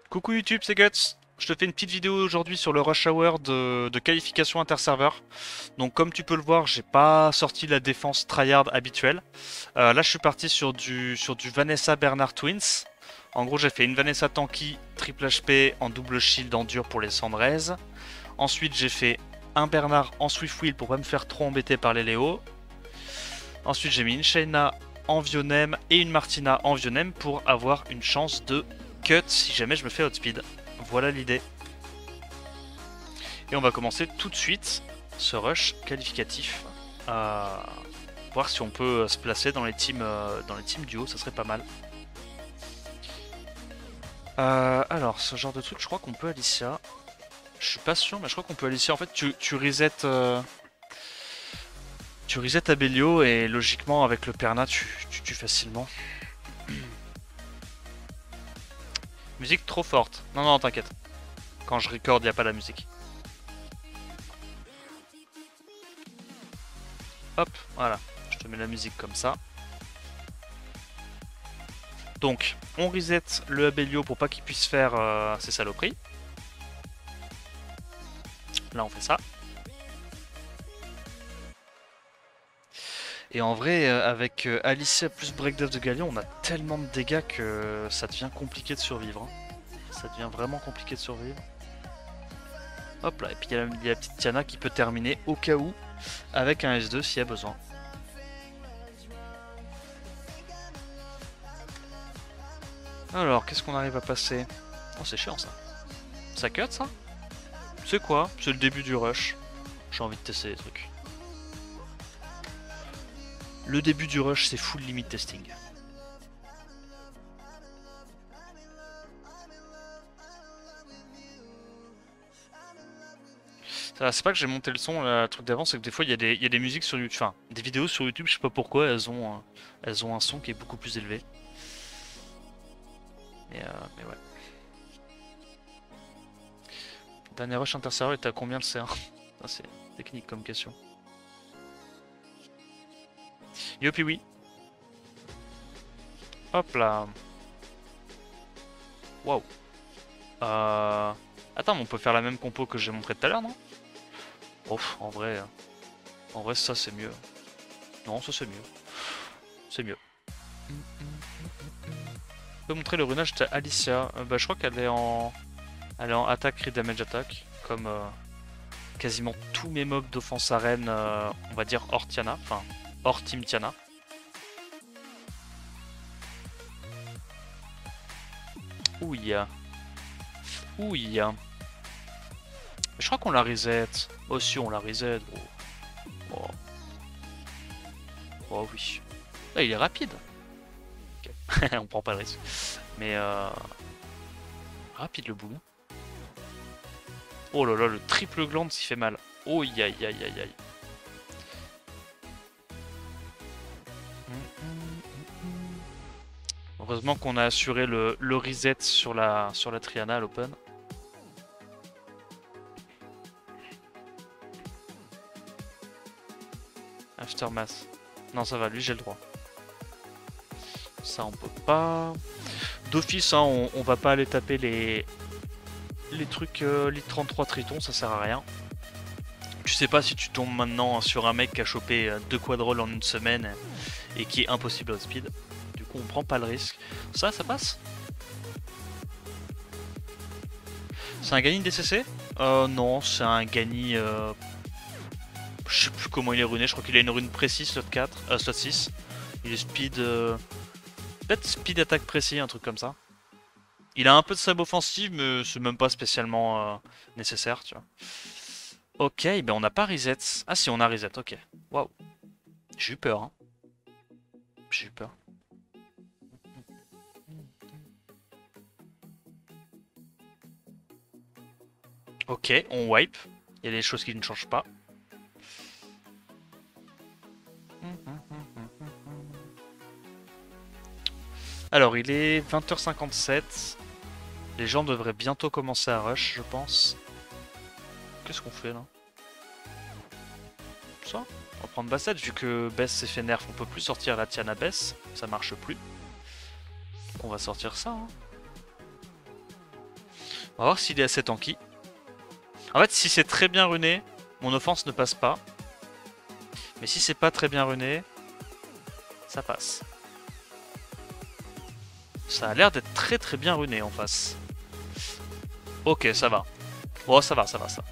Coucou YouTube, c'est Guts. Je te fais une petite vidéo aujourd'hui sur le rush hour de qualification interserveur. Donc comme tu peux le voir, j'ai pas sorti la défense tryhard habituelle. Là je suis parti sur du Vanessa Bernard Twins. En gros j'ai fait une Vanessa Tanky, triple HP en double shield en dur pour les Sandrez. Ensuite j'ai fait un Bernard en Swift Wheel pour pas me faire trop embêter par les Léo. Ensuite j'ai mis une Shayna en Vionem et une Martina en Vionem pour avoir une chance de cut si jamais je me fais outspeed. Voilà l'idée. Et on va commencer tout de suite ce rush qualificatif. Voir si on peut se placer dans les teams duo, ça serait pas mal. Alors, ce genre de truc, je crois qu'on peut Alicia. Je suis pas sûr, mais je crois qu'on peut Alicia. En fait, tu reset, tu reset Abelio et logiquement, avec le Perna, tu tues facilement. Musique trop forte. Non, non, t'inquiète. Quand je record, y a pas la musique. Hop, voilà. Je te mets la musique comme ça. Donc, on reset le Abelio pour pas qu'il puisse faire ses saloperies. Là, on fait ça. Et en vrai, avec Alicia plus Breakdance de Galion, on a tellement de dégâts que ça devient compliqué de survivre. Hein. Ça devient vraiment compliqué de survivre. Hop là, et puis il y a la petite Tiana qui peut terminer au cas où avec un S2 s'il y a besoin. Alors, qu'est-ce qu'on arrive à passer? Oh, c'est chiant ça. Ça cut ça? C'est quoi? C'est le début du rush. J'ai envie de tester les trucs. Le début du rush, c'est full limit testing. C'est pas que j'ai monté le son, le truc d'avant, c'est que des fois il y a des musiques sur YouTube, enfin des vidéos sur YouTube, je sais pas pourquoi, elles ont un son qui est beaucoup plus élevé. Mais ouais. Dernier rush interserveur était à combien le C1? C'est technique comme question. Yopi oui. Hop là. Waouh. Attends, mais on peut faire la même compo que j'ai montré tout à l'heure, non? Oh, en vrai ça c'est mieux. Non, ça c'est mieux. C'est mieux. Je peux montrer le runage de Alicia. Bah, je crois elle est en attaque, crit damage attack, comme quasiment tous mes mobs d'offense arène, on va dire hors Tiana, enfin hors team Tiana. Ouille. Ouille. Je crois qu'on la reset. Oh si, on la reset, gros. Oh, oh oui. Là, il est rapide. Okay. On prend pas le risque. Mais rapide le bout. Oh là là, le triple glande s'il fait mal. Oh aïe aïe aïe aïe aïe. Heureusement qu'on a assuré le reset sur la Triana à l'open. Aftermath. Non, ça va, lui j'ai le droit. Ça on peut pas. D'office, hein, on va pas aller taper les trucs Lit 33 Triton, ça sert à rien. Tu sais pas si tu tombes maintenant sur un mec qui a chopé 2 quadrolls en une semaine et qui est impossible à speed. Du coup, on prend pas le risque. Ça passe? C'est un Gany DCC? Non, c'est un Gany. Je sais plus comment il est runé, je crois qu'il a une rune précise, slot 4, slot 6. Il est speed. Peut-être speed attaque précis, un truc comme ça. Il a un peu de sab offensive, mais c'est même pas spécialement nécessaire, tu vois. Ok, ben on n'a pas reset. Ah si, on a reset, ok. Waouh. J'ai eu peur, hein. J'ai eu peur. Ok, on wipe. Il y a des choses qui ne changent pas. Alors, il est 20h57. Les gens devraient bientôt commencer à rush, je pense. Qu'est-ce qu'on fait là? Ça? On va prendre Bassett, vu que Bess s'est fait nerf, on peut plus sortir la Tiana Bess. Ça marche plus. Donc on va sortir ça. Hein. On va voir s'il est assez tanky. En fait, si c'est très bien runé, mon offense ne passe pas. Mais si c'est pas très bien runé, ça passe. Ça a l'air d'être très très bien runé en face. Ok, ça va. Oh, ça va, ça va, ça.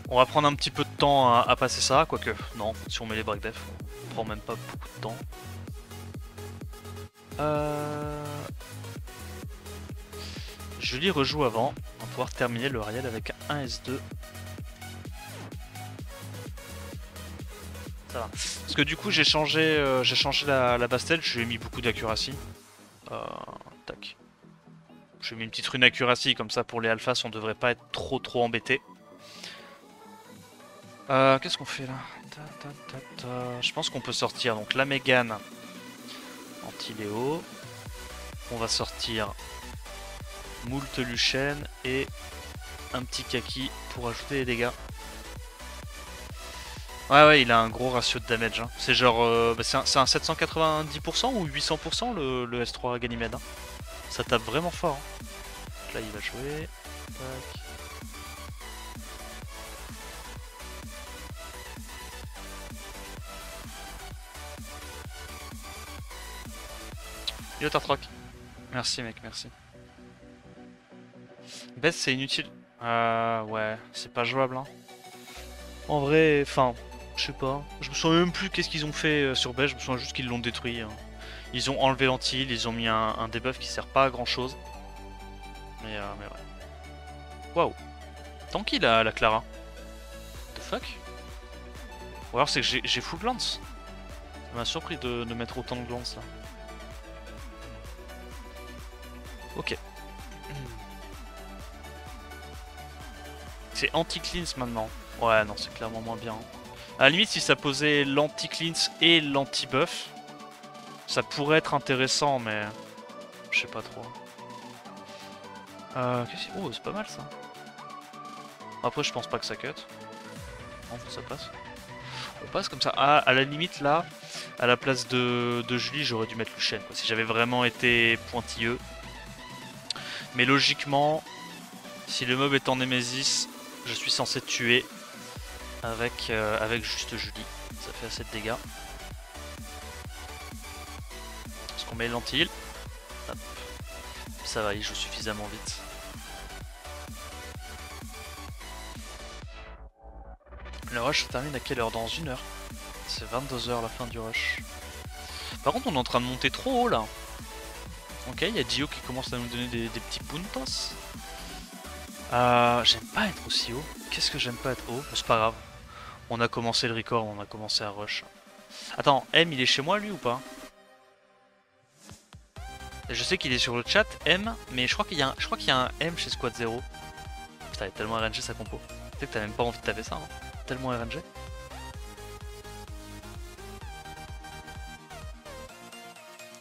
On va prendre un petit peu de temps à passer ça, quoique, non, si on met les break def, on prend même pas beaucoup de temps. Julie rejoue avant, on va pouvoir terminer le Riel avec un S2. Ça va. Parce que du coup j'ai changé la Bastel, je lui ai mis beaucoup d'accuracy. Tac. Je lui ai mis une petite rune accuracy, comme ça pour les alphas on devrait pas être trop embêté. Qu'est-ce qu'on fait là? Je pense qu'on peut sortir donc la Mégane anti-Léo. On va sortir moult Luchen et un petit Kaki pour ajouter les dégâts. Ouais, il a un gros ratio de damage. Hein. C'est genre. C'est un 790% ou 800% le S3 Ganymède. Hein. Ça tape vraiment fort. Hein. Là, il va jouer. Tac. Yo, Tartrock. Merci, mec, merci. Bess, c'est inutile. Ouais, c'est pas jouable. Hein. En vrai, enfin, je sais pas. Je me souviens même plus qu'est-ce qu'ils ont fait sur Bess, je me souviens juste qu'ils l'ont détruit. Hein. Ils ont enlevé l'anti, ils ont mis un debuff qui sert pas à grand chose. Mais ouais. Waouh. Tanky la Clara. What the fuck? Ou alors c'est que j'ai full glance. Ça m'a surpris de mettre autant de glance là. Ok. C'est anti-cleanse maintenant. Ouais, non, c'est clairement moins bien. À la limite, si ça posait l'anti-cleanse et l'anti-buff, ça pourrait être intéressant, mais je sais pas trop. Oh, c'est pas mal ça. Après, je pense pas que ça cut. Non, ça passe. On passe comme ça. Ah, à la limite, là, à la place de Julie, j'aurais dû mettre Luchen, quoi, si j'avais vraiment été pointilleux. Mais logiquement, si le mob est en Nemesis, je suis censé tuer avec juste Julie. Ça fait assez de dégâts. Est-ce qu'on met l'anti-heal? Ça va, il joue suffisamment vite. Le rush se termine à quelle heure? Dans 1 heure. C'est 22h la fin du rush. Par contre, on est en train de monter trop haut là. Ok, il y a Dio qui commence à nous donner des petits puntos. J'aime pas être aussi haut. Qu'est-ce que j'aime pas être haut? C'est pas grave. On a commencé le record, on a commencé à rush. Attends, M il est chez moi lui ou pas? Je sais qu'il est sur le chat, M, mais je crois qu'il y a un M chez Squad 0. Putain, il est tellement RNG sa compo. Tu sais que t'as même pas envie de taper ça, hein. Tellement RNG.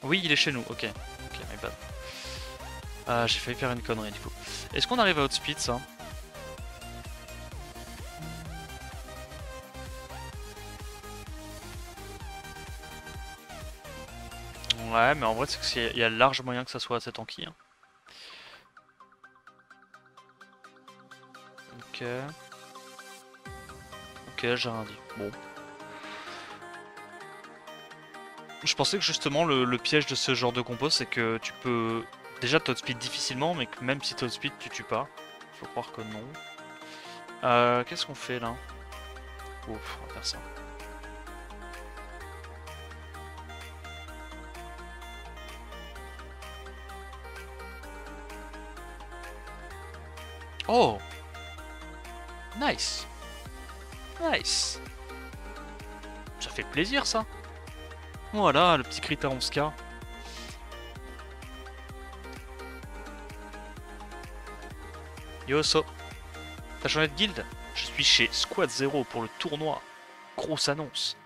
Oui, il est chez nous, ok. Ok, my bad. J'ai failli faire une connerie du coup. Est-ce qu'on arrive à outspeed ça? Ouais, mais en vrai, c'est qu'il y a large moyen que ça soit assez tanky. Hein. Ok. Ok, j'ai rien dit. Bon. Je pensais que justement le piège de ce genre de compo, c'est que tu peux déjà t'outspeed difficilement, mais que même si t'outspeed, tu tues pas. Faut croire que non. Qu'est-ce qu'on fait là? Ouf, on va faire ça. Oh! Nice! Nice! Ça fait plaisir ça! Voilà, le petit crit à 11k. Yo So! T'as changé de guild? Je suis chez Squad 0 pour le tournoi. Grosse annonce.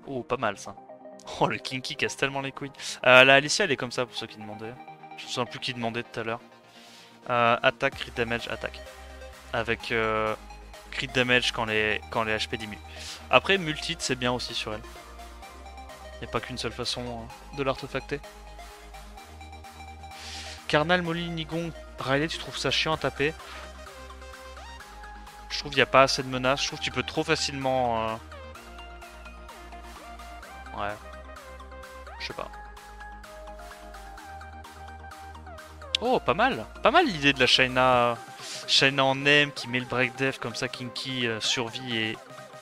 Oh, pas mal ça. Oh, le Kinky casse tellement les couilles. La Alicia, elle est comme ça pour ceux qui demandaient. Je me souviens plus qui demandait tout à l'heure. Attaque, crit damage, attaque. Avec crit damage quand les HP diminuent. Après, multi, c'est bien aussi sur elle. Il n'y a pas qu'une seule façon de l'artefacter. Carnal, Molly, Nigon, Riley, tu trouves ça chiant à taper? Je trouve qu'il n'y a pas assez de menaces. Je trouve que tu peux trop facilement... Ouais. Je sais pas. Oh, pas mal. Pas mal l'idée de la Shaina. Shaina en M qui met le break def comme ça, Kinky survit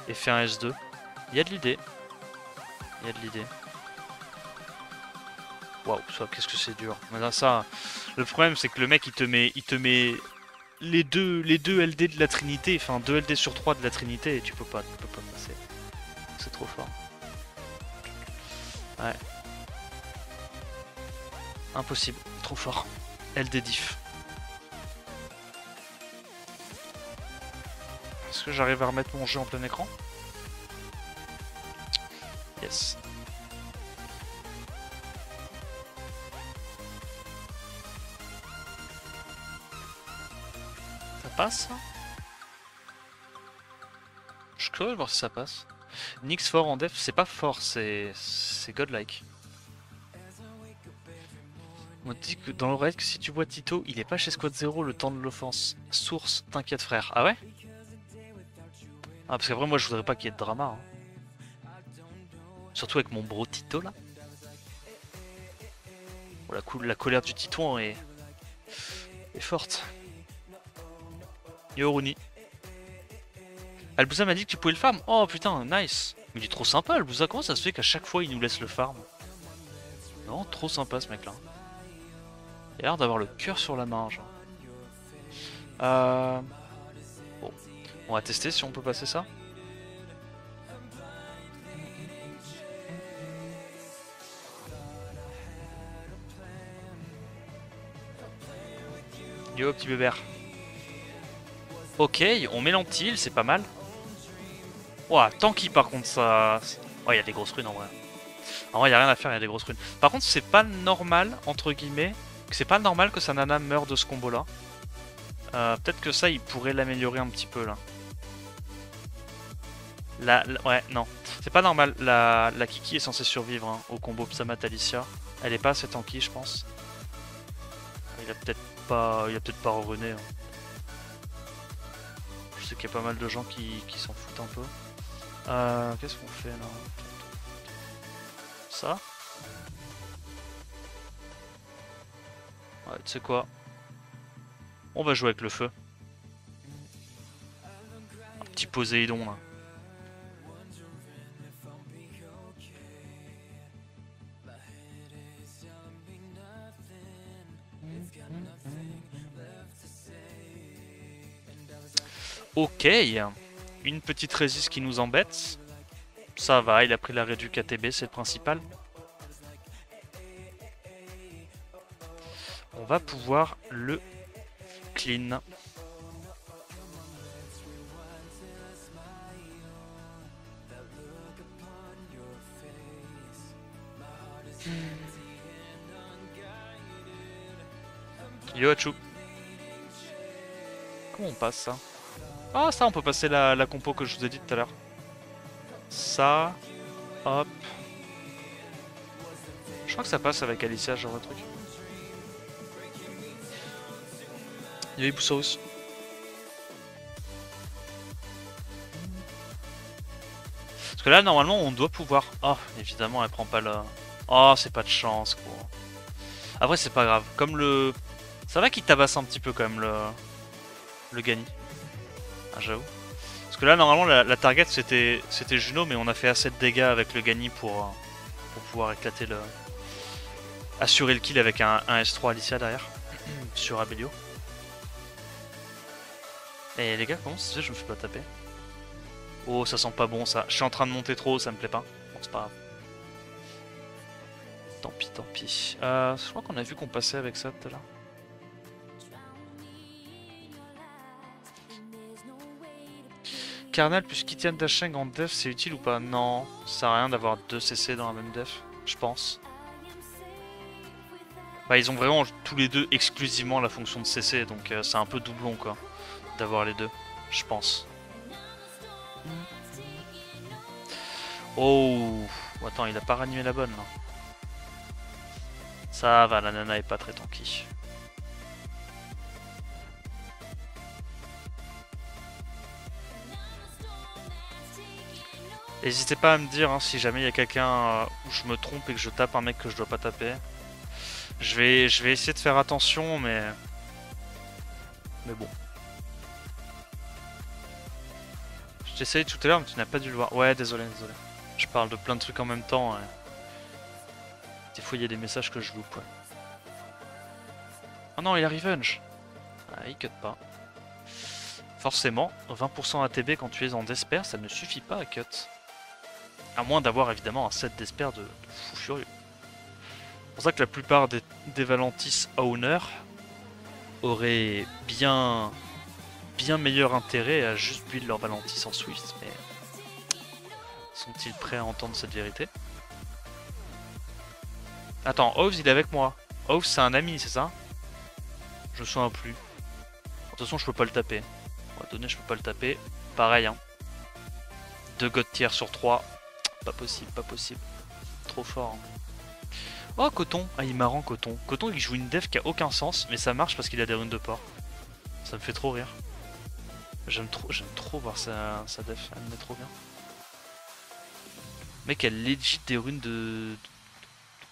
et fait un S2. Il y a de l'idée. Il y a de l'idée. Waouh, ça, qu'est-ce que c'est dur. Maintenant, ça, le problème, c'est que le mec, il te met les deux LD de la Trinité, enfin 2 LD sur 3 de la Trinité, et tu peux pas passer. C'est trop fort. Ouais. Impossible, trop fort. LD diff. Est-ce que j'arrive à remettre mon jeu en plein écran? Yes. Ça passe? Je suis curieux de voir si ça passe. Nyx fort en def, c'est pas fort, c'est godlike. On dit que dans l'oreille que si tu vois Tito, il est pas chez Squad 0 le temps de l'offense. Source, t'inquiète frère. Ah ouais? Ah parce qu'après moi je voudrais pas qu'il y ait de drama. Hein. Surtout avec mon bro Tito là. Oh, la colère du Titouan est forte. Yo Rooney. Albusa m'a dit que tu pouvais le farm. Oh putain, nice. Mais il est trop sympa Albusa, comment ça se fait qu'à chaque fois il nous laisse le farm? Non, trop sympa ce mec là. Il a l'air d'avoir le cœur sur la main genre. Bon, on va tester si on peut passer ça. Yo petit bébert. Ok, on met l'antil, c'est pas mal. Ouah, tanky par contre ça... Ouais, il y a des grosses runes en vrai. En vrai, il y a rien à faire, il y a des grosses runes. Par contre, c'est pas normal, entre guillemets, c'est pas normal que sa nana meure de ce combo là. Peut-être que ça, il pourrait l'améliorer un petit peu là. Ouais, non. C'est pas normal. La Kiki est censée survivre hein, au combo Psamat Alicia. Elle est pas assez tanky, je pense. Il a peut-être pas revené. Hein. Je sais qu'il y a pas mal de gens qui s'en foutent un peu. Qu'est-ce qu'on fait là? Ça? Ouais, tu sais quoi? On va jouer avec le feu. Un petit Poséidon là. Ok, une petite résiste qui nous embête. Ça va, il a pris la réduc KTB, c'est le principal. On va pouvoir le clean. Yo Hachu. Comment on passe ça? Ah ça on peut passer la compo que je vous ai dit tout à l'heure. Ça. Hop. Je crois que ça passe avec Alicia ce genre de truc. Yo Ibusaurus. Parce que là normalement on doit pouvoir... Oh évidemment elle prend pas la... Oh c'est pas de chance quoi. Après c'est pas grave. Comme le... Ça va qu'il tabasse un petit peu quand même le Gani. Ah j'avoue. Parce que là normalement la target c'était Juno mais on a fait assez de dégâts avec le Gani pour pouvoir éclater le... Assurer le kill avec un S3 Alicia derrière. Sur Abelio. Et les gars comment ça se fait je me fais pas taper? Oh ça sent pas bon ça. Je suis en train de monter trop, ça me plaît pas. Bon c'est pas grave. Tant pis, tant pis. Je crois qu'on a vu qu'on passait avec ça tout à l'heure. Carnal plus Kitian Dasheng en def, c'est utile ou pas? Non, ça sert à rien d'avoir 2 CC dans la même def, je pense. Bah ils ont vraiment tous les deux exclusivement la fonction de CC, donc c'est un peu doublon quoi, d'avoir les deux, je pense. Oh, attends, il a pas ranimé la bonne là. Ça va, la nana est pas très tanky. N'hésitez pas à me dire hein, si jamais il y a quelqu'un où je me trompe et que je tape un mec que je dois pas taper. Je vais essayer de faire attention, mais bon. Je t'essaye tout à l'heure, mais tu n'as pas dû le voir. Ouais, désolé, désolé. Je parle de plein de trucs en même temps. Des fois, il y a des messages que je loupe. Ouais. Oh non, il a revenge. Ah, il cut pas. Forcément, 20% ATB quand tu es en Despair, ça ne suffit pas à cut. À moins d'avoir évidemment un set Despair de fou furieux. C'est pour ça que la plupart des Valentis Owner auraient bien meilleur intérêt à juste build leur Valentis en Swift, mais sont-ils prêts à entendre cette vérité? Attends, Oves il est avec moi. Oves c'est un ami, c'est ça? Je me souviens plus. De toute façon je peux pas le taper. On va donner, je peux pas le taper. Pareil hein. 2 God tier sur 3. Pas possible, pas possible. Trop fort. Hein. Oh Coton, ah il est marrant Coton. Coton il joue une dev qui a aucun sens, mais ça marche parce qu'il a des runes de port. Ça me fait trop rire. J'aime trop voir sa def, elle me met trop bien. Mec, elle legit des runes de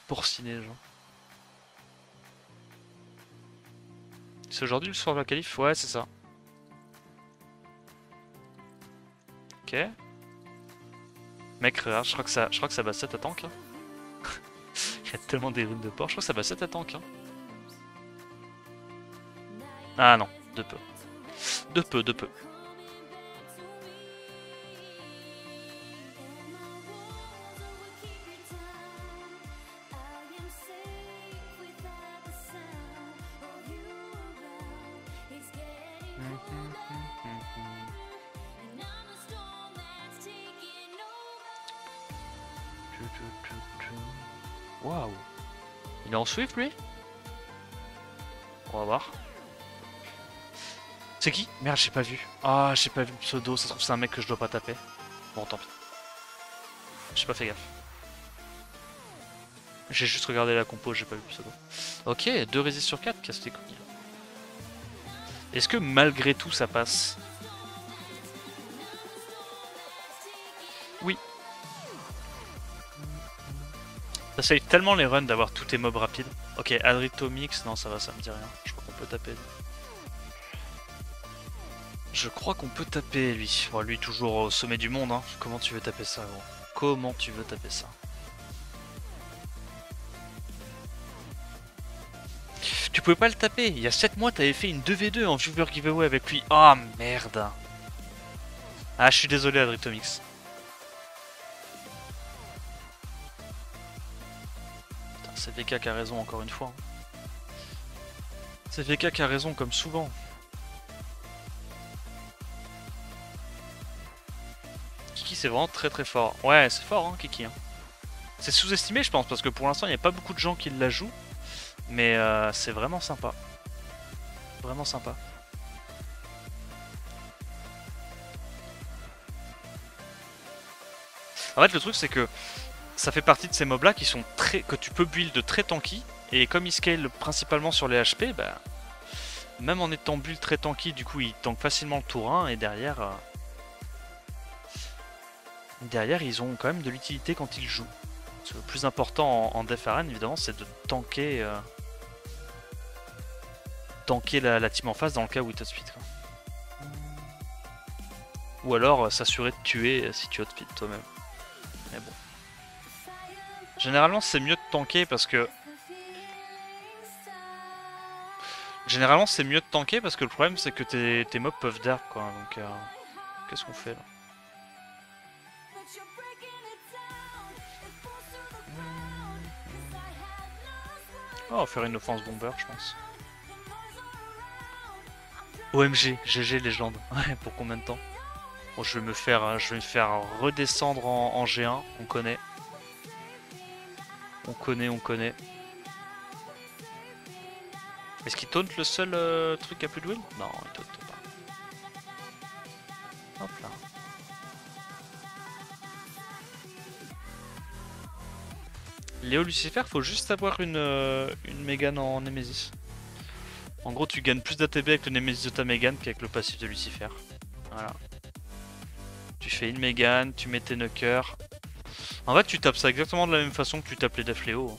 porciné, genre. C'est aujourd'hui le soir de la qualif? Ouais, c'est ça. Ok. Mec, regarde, je crois que ça bat 7 à tank. Hein. Il y a tellement des runes de port, je crois que ça bat 7 à tank. Hein. Ah non, de peu. De peu, de peu. Waouh. Il est en Swift lui? On va voir. C'est qui? Merde, j'ai pas vu. Ah, j'ai pas vu le pseudo, ça se trouve c'est un mec que je dois pas taper. Bon, tant pis. J'ai pas fait gaffe. J'ai juste regardé la compo, j'ai pas vu le pseudo. Ok, 2 résist sur 4, casse les couilles. Est-ce que malgré tout ça passe? Oui. Ça save tellement les runs d'avoir tous tes mobs rapides. Ok, Adritomix, non ça va, ça me dit rien. Je crois qu'on peut taper. Je crois qu'on peut taper lui. Bon, lui toujours au sommet du monde, hein. Comment tu veux taper ça, gros? Comment tu veux taper ça? Tu pouvais pas le taper. Il y a 7 mois, t'avais fait une 2v2 en viewer giveaway avec lui. Ah oh, merde. Ah, je suis désolé, Adritomix. C'est VK qui a raison encore une fois. C'est VK qui a raison comme souvent. Kiki c'est vraiment très très fort. Ouais c'est fort hein Kiki. Hein. C'est sous-estimé je pense parce que pour l'instant il n'y a pas beaucoup de gens qui la jouent. Mais c'est vraiment sympa. Vraiment sympa. En fait le truc c'est que ça fait partie de ces mobs là qui sont très. Que tu peux build très tanky. Et comme ils scale principalement sur les HP, bah. Même en étant build très tanky, du coup ils tankent facilement le tour 1 et derrière. Derrière ils ont quand même de l'utilité quand ils jouent. Parce que le plus important en Def Arena évidemment c'est de tanker. Tanker la team en face dans le cas où il te speed. Quoi. Ou alors s'assurer de tuer si tu outspeed toi-même. Mais bon. Généralement c'est mieux de tanker parce que... Généralement c'est mieux de tanker parce que le problème c'est que tes mobs peuvent dark quoi. Donc qu'est-ce qu'on fait là? Oh, on va faire une offense bomber je pense. OMG, GG légende. Ouais, pour combien de temps? Bon, je vais me faire redescendre en G1, on connaît. On connaît. Est-ce qu'il taunt le seul truc à plus de win? Non, il taunt pas. Hop là. Léo Lucifer, faut juste avoir une Mégane en Nemesis. En gros, tu gagnes plus d'ATB avec le Nemesis de ta Mégane qu'avec le passif de Lucifer. Voilà. Tu fais une Mégane, tu mets tes knockers. En fait, tu tapes ça exactement de la même façon que tu tapes les Def Léo.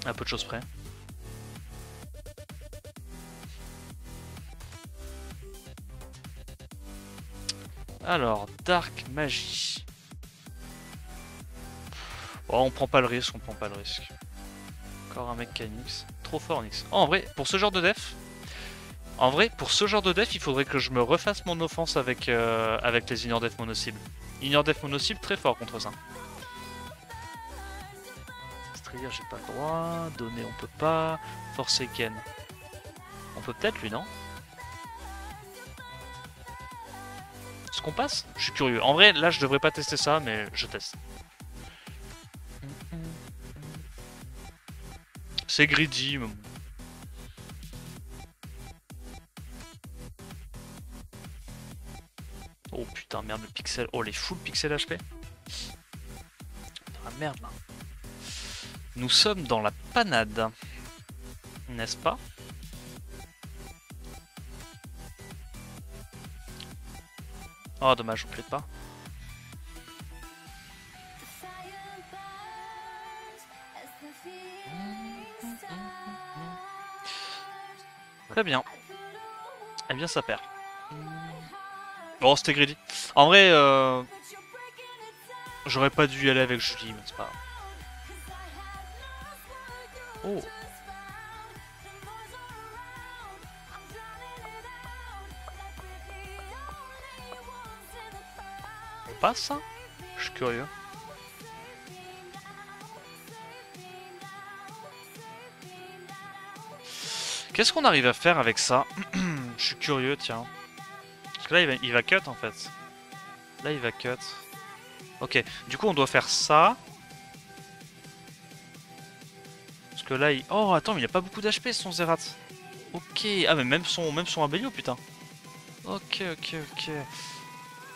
À peu de choses près. Alors, Dark Magie. Oh, on prend pas le risque, on prend pas le risque. Encore un mec Nix. Trop fort Nix. Oh, en vrai, pour ce genre de def, il faudrait que je me refasse mon offense avec, avec les Inner Def mono-cible. Inner Def mono-cible, très fort contre ça. Strider, j'ai pas le droit. Donner, on peut pas. Forsaken. On peut peut-être lui, non? Est-ce qu'on passe? Je suis curieux. En vrai, là, je devrais pas tester ça, mais je teste. C'est greedy. Mais... Oh putain, merde, le pixel. Oh, les full pixel HP. Ah merde, là. Nous sommes dans la panade. N'est-ce pas? Oh, dommage, on plaide pas. Très bien. Eh bien, ça perd. Bon, c'était greedy. En vrai, j'aurais pas dû y aller avec Julie, mais c'est pas grave. Oh. On passe ça? Je suis curieux. Qu'est-ce qu'on arrive à faire avec ça? Je suis curieux, tiens. Parce que là, il va cut en fait. Là, il va cut. Ok, du coup, on doit faire ça. Parce que là, il... Oh, attends, mais il a pas beaucoup d'HP son Zerat. Ok, ah, mais même son Abelio, putain. Ok, ok, ok.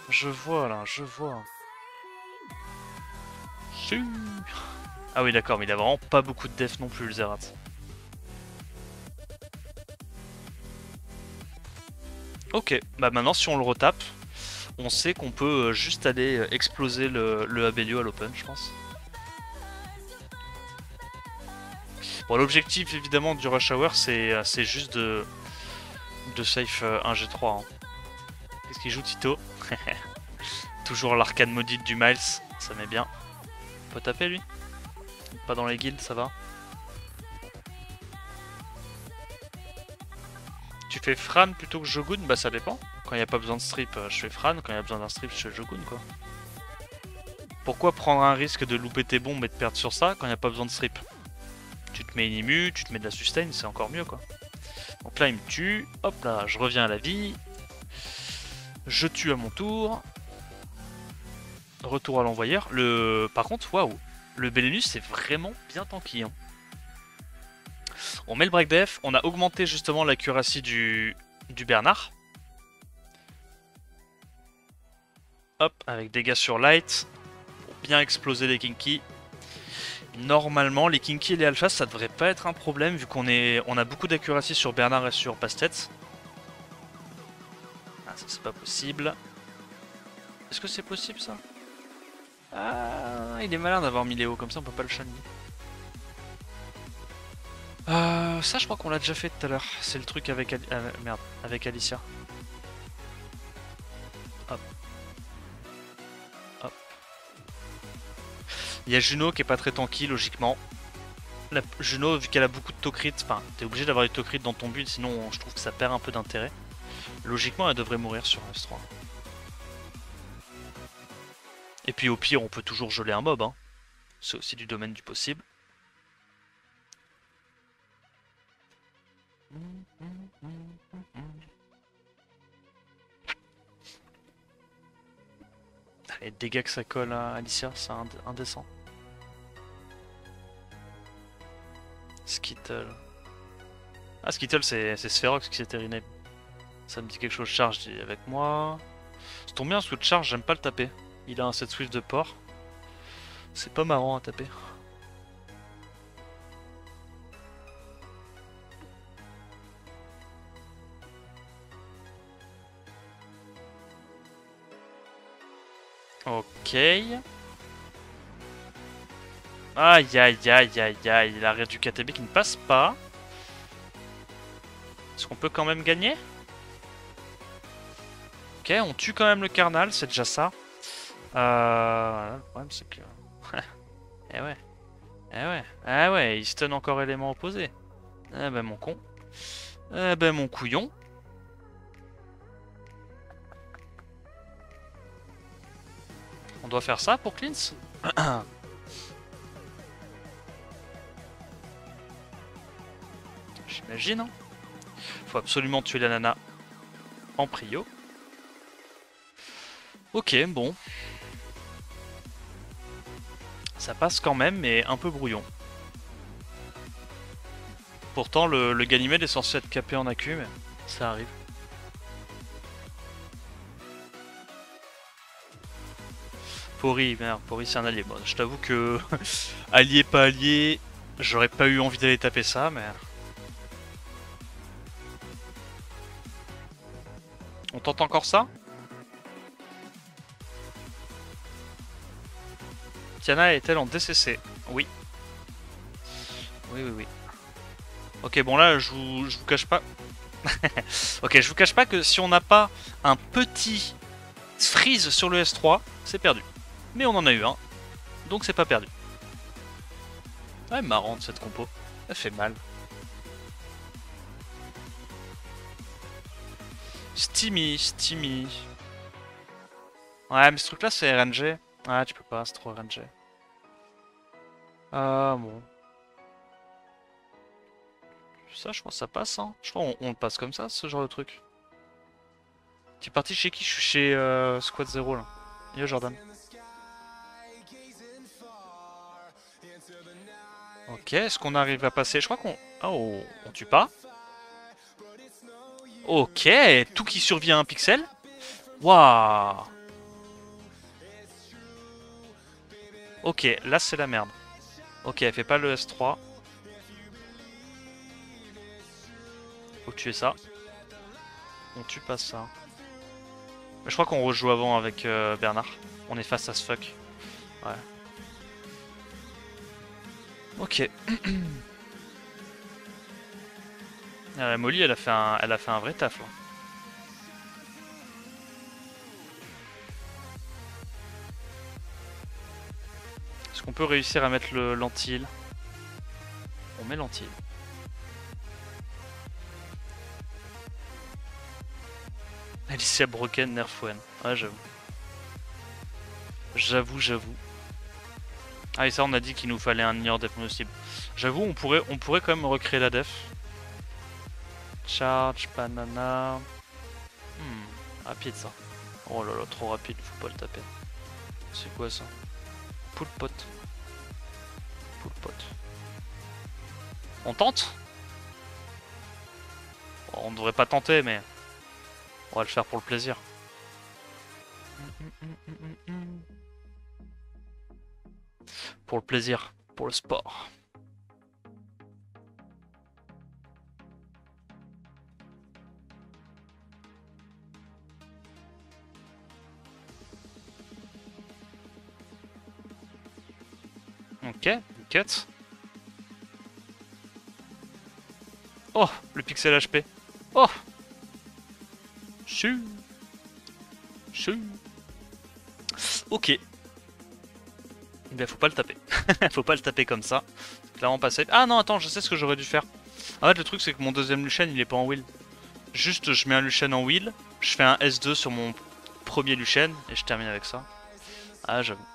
Je vois, là, je vois. Ah oui, d'accord, mais il a vraiment pas beaucoup de def non plus, le Zerat. Ok, bah maintenant, si on le retape, on sait qu'on peut juste aller exploser le Abelio à l'open, je pense. Bon, l'objectif, évidemment, du Rush Hour, c'est juste de safe 1G3. Hein. Qu'est-ce qu'il joue, Tito? Toujours l'arcane maudite du Miles, ça met bien. On peut taper, lui? Pas dans les guildes, ça va. Tu fais Fran plutôt que Jogun? Bah ça dépend. Quand il n'y a pas besoin de strip, je fais Fran. Quand il y a besoin d'un strip, je fais Jogun, quoi. Pourquoi prendre un risque de louper tes bombes et de perdre sur ça quand il n'y a pas besoin de strip? Tu te mets une immu, tu te mets de la sustain, c'est encore mieux, quoi. Donc là, il me tue. Hop là, je reviens à la vie. Je tue à mon tour. Retour à l'envoyeur. Par contre, waouh, le Belenus c'est vraiment bien tanky. Hein. On met le break def, on a augmenté justement l'accuracy du Bernard. Hop, avec dégâts sur light. Pour bien exploser les kinky. Normalement, les kinky et les alphas, ça devrait pas être un problème vu qu'on a beaucoup d'accuracy sur Bernard et sur Bastet. Ah, ça c'est pas possible. Est-ce que c'est possible ça? Ah, il est malin d'avoir mis Léo, comme ça on peut pas le shiny. Ça je crois qu'on l'a déjà fait tout à l'heure. C'est le truc avec merde, avec Alicia. Hop. Hop. Il y a Juno qui est pas très tanky logiquement. Juno, vu qu'elle a beaucoup de tocrit, enfin t'es obligé d'avoir des tocrit dans ton build, sinon je trouve que ça perd un peu d'intérêt. Logiquement elle devrait mourir sur S3. Et puis au pire on peut toujours geler un mob, hein. C'est aussi du domaine du possible. Les dégâts que ça colle à Alicia, c'est indécent. Skittle. Ah, Skittle, c'est Spherox qui s'était rename. Ça me dit quelque chose, charge avec moi. Ça tombe bien parce que de charge, j'aime pas le taper. Il a un set swift de port. C'est pas marrant à taper. Ok. Aïe aïe aïe aïe aïe. L'arrêt du KTB qui ne passe pas. Est-ce qu'on peut quand même gagner? Ok, on tue quand même le Carnal, c'est déjà ça. Voilà, le problème c'est que... eh ouais. Eh ouais. Eh ouais, il stun encore élément opposé. Eh ben mon con. Eh ben mon couillon. On doit faire ça pour cleanse? J'imagine. Hein. Faut absolument tuer la nana en prio. Ok, bon. Ça passe quand même, mais un peu brouillon. Pourtant, le Ganymède est censé être capé en AQ, mais ça arrive. Pori, merde, Pori c'est un allié. Bon, je t'avoue que, allié pas allié, j'aurais pas eu envie d'aller taper ça, mais... On tente encore ça? Tiana est-elle en DCC? Oui. Oui, oui, oui. Ok, bon là, je vous cache pas... ok, je vous cache pas que si on n'a pas un petit freeze sur le S3, c'est perdu. Mais on en a eu un, donc c'est pas perdu. Ouais, marrante cette compo. Elle fait mal. Steamy, Steamy. Ouais, mais ce truc là c'est RNG. Ah, tu peux pas, c'est trop RNG. Ah, bon. Ça, je pense que ça passe, hein. Je crois qu'on le passe comme ça, ce genre de truc. Tu es parti chez qui? Je suis chez Squad 0 là. Yo Jordan. Ok, est-ce qu'on arrive à passer? Je crois qu'on... Oh, on tue pas. Ok, tout qui survit à un pixel. Waouh. Ok, là c'est la merde. Ok, elle fait pas le S3. Faut tuer ça. On tue pas ça. Mais je crois qu'on rejoue avant avec Bernard. On est face à ce fuck. Ouais. Ok. Molly, elle a fait un vrai taf là. Est-ce qu'on peut réussir à mettre le l'anti-heal? On met l'anti-heal. Alicia Broken, Nerfwen. Ouais, j'avoue. J'avoue. Ah, et ça, on a dit qu'il nous fallait un ignore def possible. J'avoue, on pourrait quand même recréer la def. Charge, banana. Rapide ça. Oh là là, trop rapide, faut pas le taper. C'est quoi ça? Poule pot. Poule pot. On tente? Bon, on devrait pas tenter, mais on va le faire pour le plaisir. Pour le plaisir, pour le sport. Ok, cut. Oh, le pixel HP. Oh. Chut. Ok. Ben faut pas le taper. Faut pas le taper comme ça. Clairement pas safe. Ah non, attends, je sais ce que j'aurais dû faire. En fait, le truc c'est que mon deuxième Lucian il est pas en wheel. Juste, je mets un Lucian en wheel, je fais un S2 sur mon premier Lucian et je termine avec ça. Ah, j'avoue.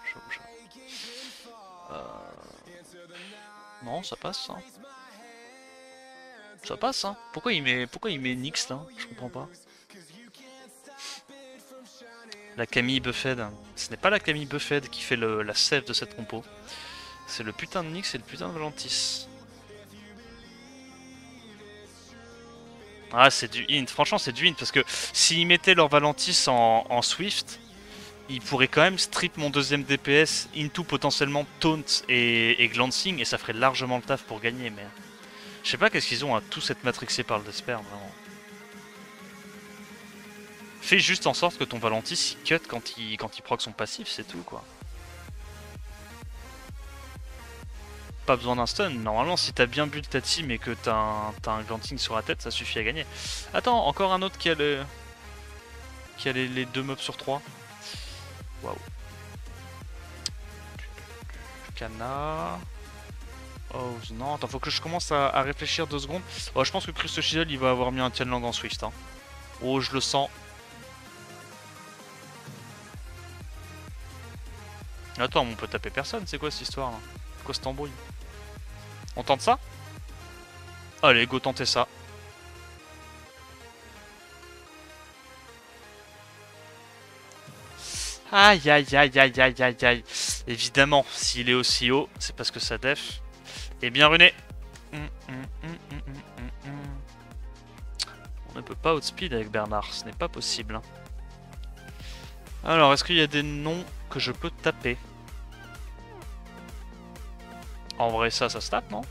Non, ça passe, hein. Ça passe, hein. Pourquoi il met Nyx là? Je comprends pas. La Camille Buffed. Ce n'est pas la Camille Buffed qui fait la sève de cette compo. C'est le putain de Nyx et le putain de Valentis. Ah, c'est du hint. Franchement, c'est du hint parce que s'ils mettaient leur Valentis en Swift, ils pourraient quand même strip mon deuxième DPS into potentiellement Taunt et Glancing et ça ferait largement le taf pour gagner. Mais je sais pas qu'est-ce qu'ils ont à tout être matrixé par le Despair, vraiment. Fais juste en sorte que ton Valentis il cut quand il proc son passif, c'est tout quoi. Pas besoin d'un stun. Normalement, si t'as bien build ta team et que t'as un Glanting sur la tête, ça suffit à gagner. Attends, encore un autre qui a, les 2 mobs sur 3. Waouh. Kana. Oh non, attends, faut que je commence à réfléchir 2 secondes. Oh, je pense que Crystal Chisel il va avoir mis un Tianlang en Swift. Hein. Oh, je le sens. Attends, on peut taper personne, c'est quoi cette histoire là? C'est quoi cette embrouille? On tente ça? Allez, go tenter ça. Aïe aïe aïe aïe aïe aïe aïe. Évidemment, s'il est aussi haut, c'est parce que sa def est bien runée. On ne peut pas outspeed avec Bernard, ce n'est pas possible. Alors, est-ce qu'il y a des noms que je peux taper? En vrai, ça se tape, non?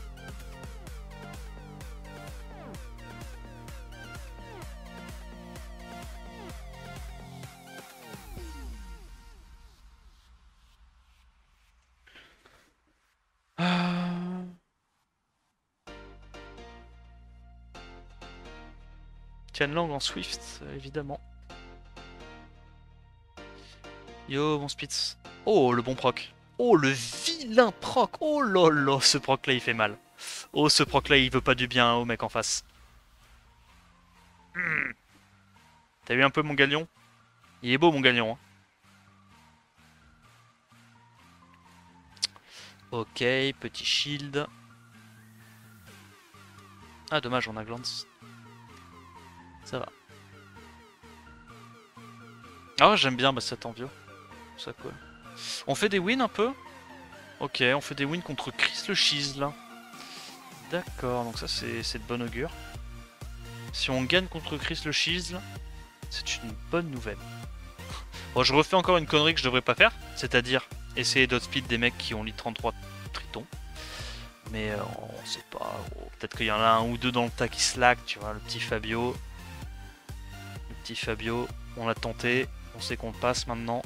Tianlang en Swift, évidemment. Yo, mon Spitz. Oh, le bon proc. Oh, le vilain proc. Oh lolo, ce proc là, il fait mal. Oh, ce proc là, il veut pas du bien au mec en face. T'as vu un peu mon galion? Il est beau, mon galion. Hein. Ok, petit shield. Ah, dommage, on a Glance. Ça va. Ah, j'aime bien cet envio. Ça quoi. On fait des wins un peu? Ok, on fait des wins contre Chris le Cheese là. D'accord, donc ça c'est de bon augure. Si on gagne contre Chris le Cheese, c'est une bonne nouvelle. Bon, je refais encore une connerie que je devrais pas faire, c'est-à-dire essayer d'outspeed des mecs qui ont lit 33 tritons. Mais on sait pas, oh, peut-être qu'il y en a un ou deux dans le tas qui slack, tu vois, le petit Fabio. Le petit Fabio, on l'a tenté, on sait qu'on le passe maintenant.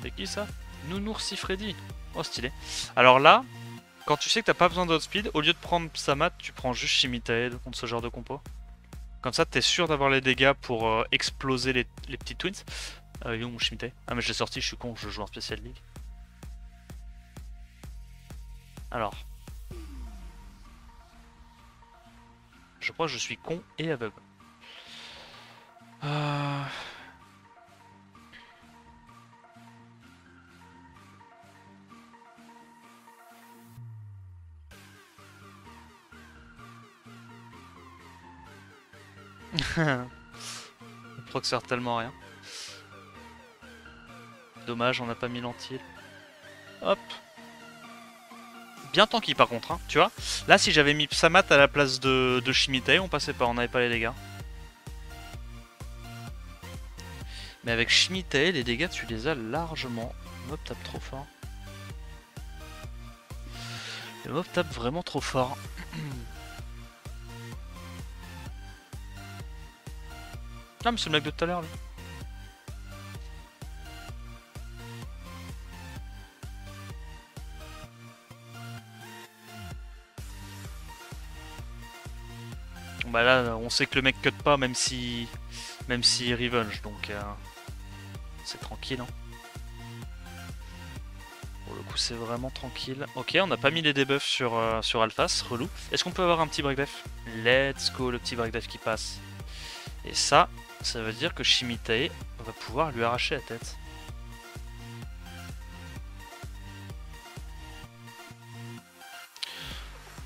C'est qui ça? Nounours Freddy. Oh stylé. Alors là, quand tu sais que t'as pas besoin d'outspeed, au lieu de prendre Samat, tu prends juste Shimitae contre ce genre de compo. Comme ça, t'es sûr d'avoir les dégâts pour exploser les petits twins. Il est où mon Shimitae? Ah mais je l'ai sorti, je suis con, je joue en spécial league. Alors. Je crois que je suis con et aveugle. Le proc sert tellement à rien. Dommage, on n'a pas mis l'antil. Hop. Bien tanky par contre, hein, tu vois. Là, si j'avais mis Samat à la place de Shimitae, on passait pas, on n'avait pas les dégâts. Mais avec Shimitae, les dégâts, tu les as largement. Le mob tape trop fort. Le mob tape vraiment trop fort. Ah, mais c'est le mec de tout à l'heure, lui. Bah là, on sait que le mec cut pas, même si revenge, donc c'est tranquille. Hein. Pour le coup, c'est vraiment tranquille. Ok, on n'a pas mis les debuffs sur Alphas, relou. Est-ce qu'on peut avoir un petit break def? Let's go, le petit break def qui passe. Et ça veut dire que Shimitae va pouvoir lui arracher la tête.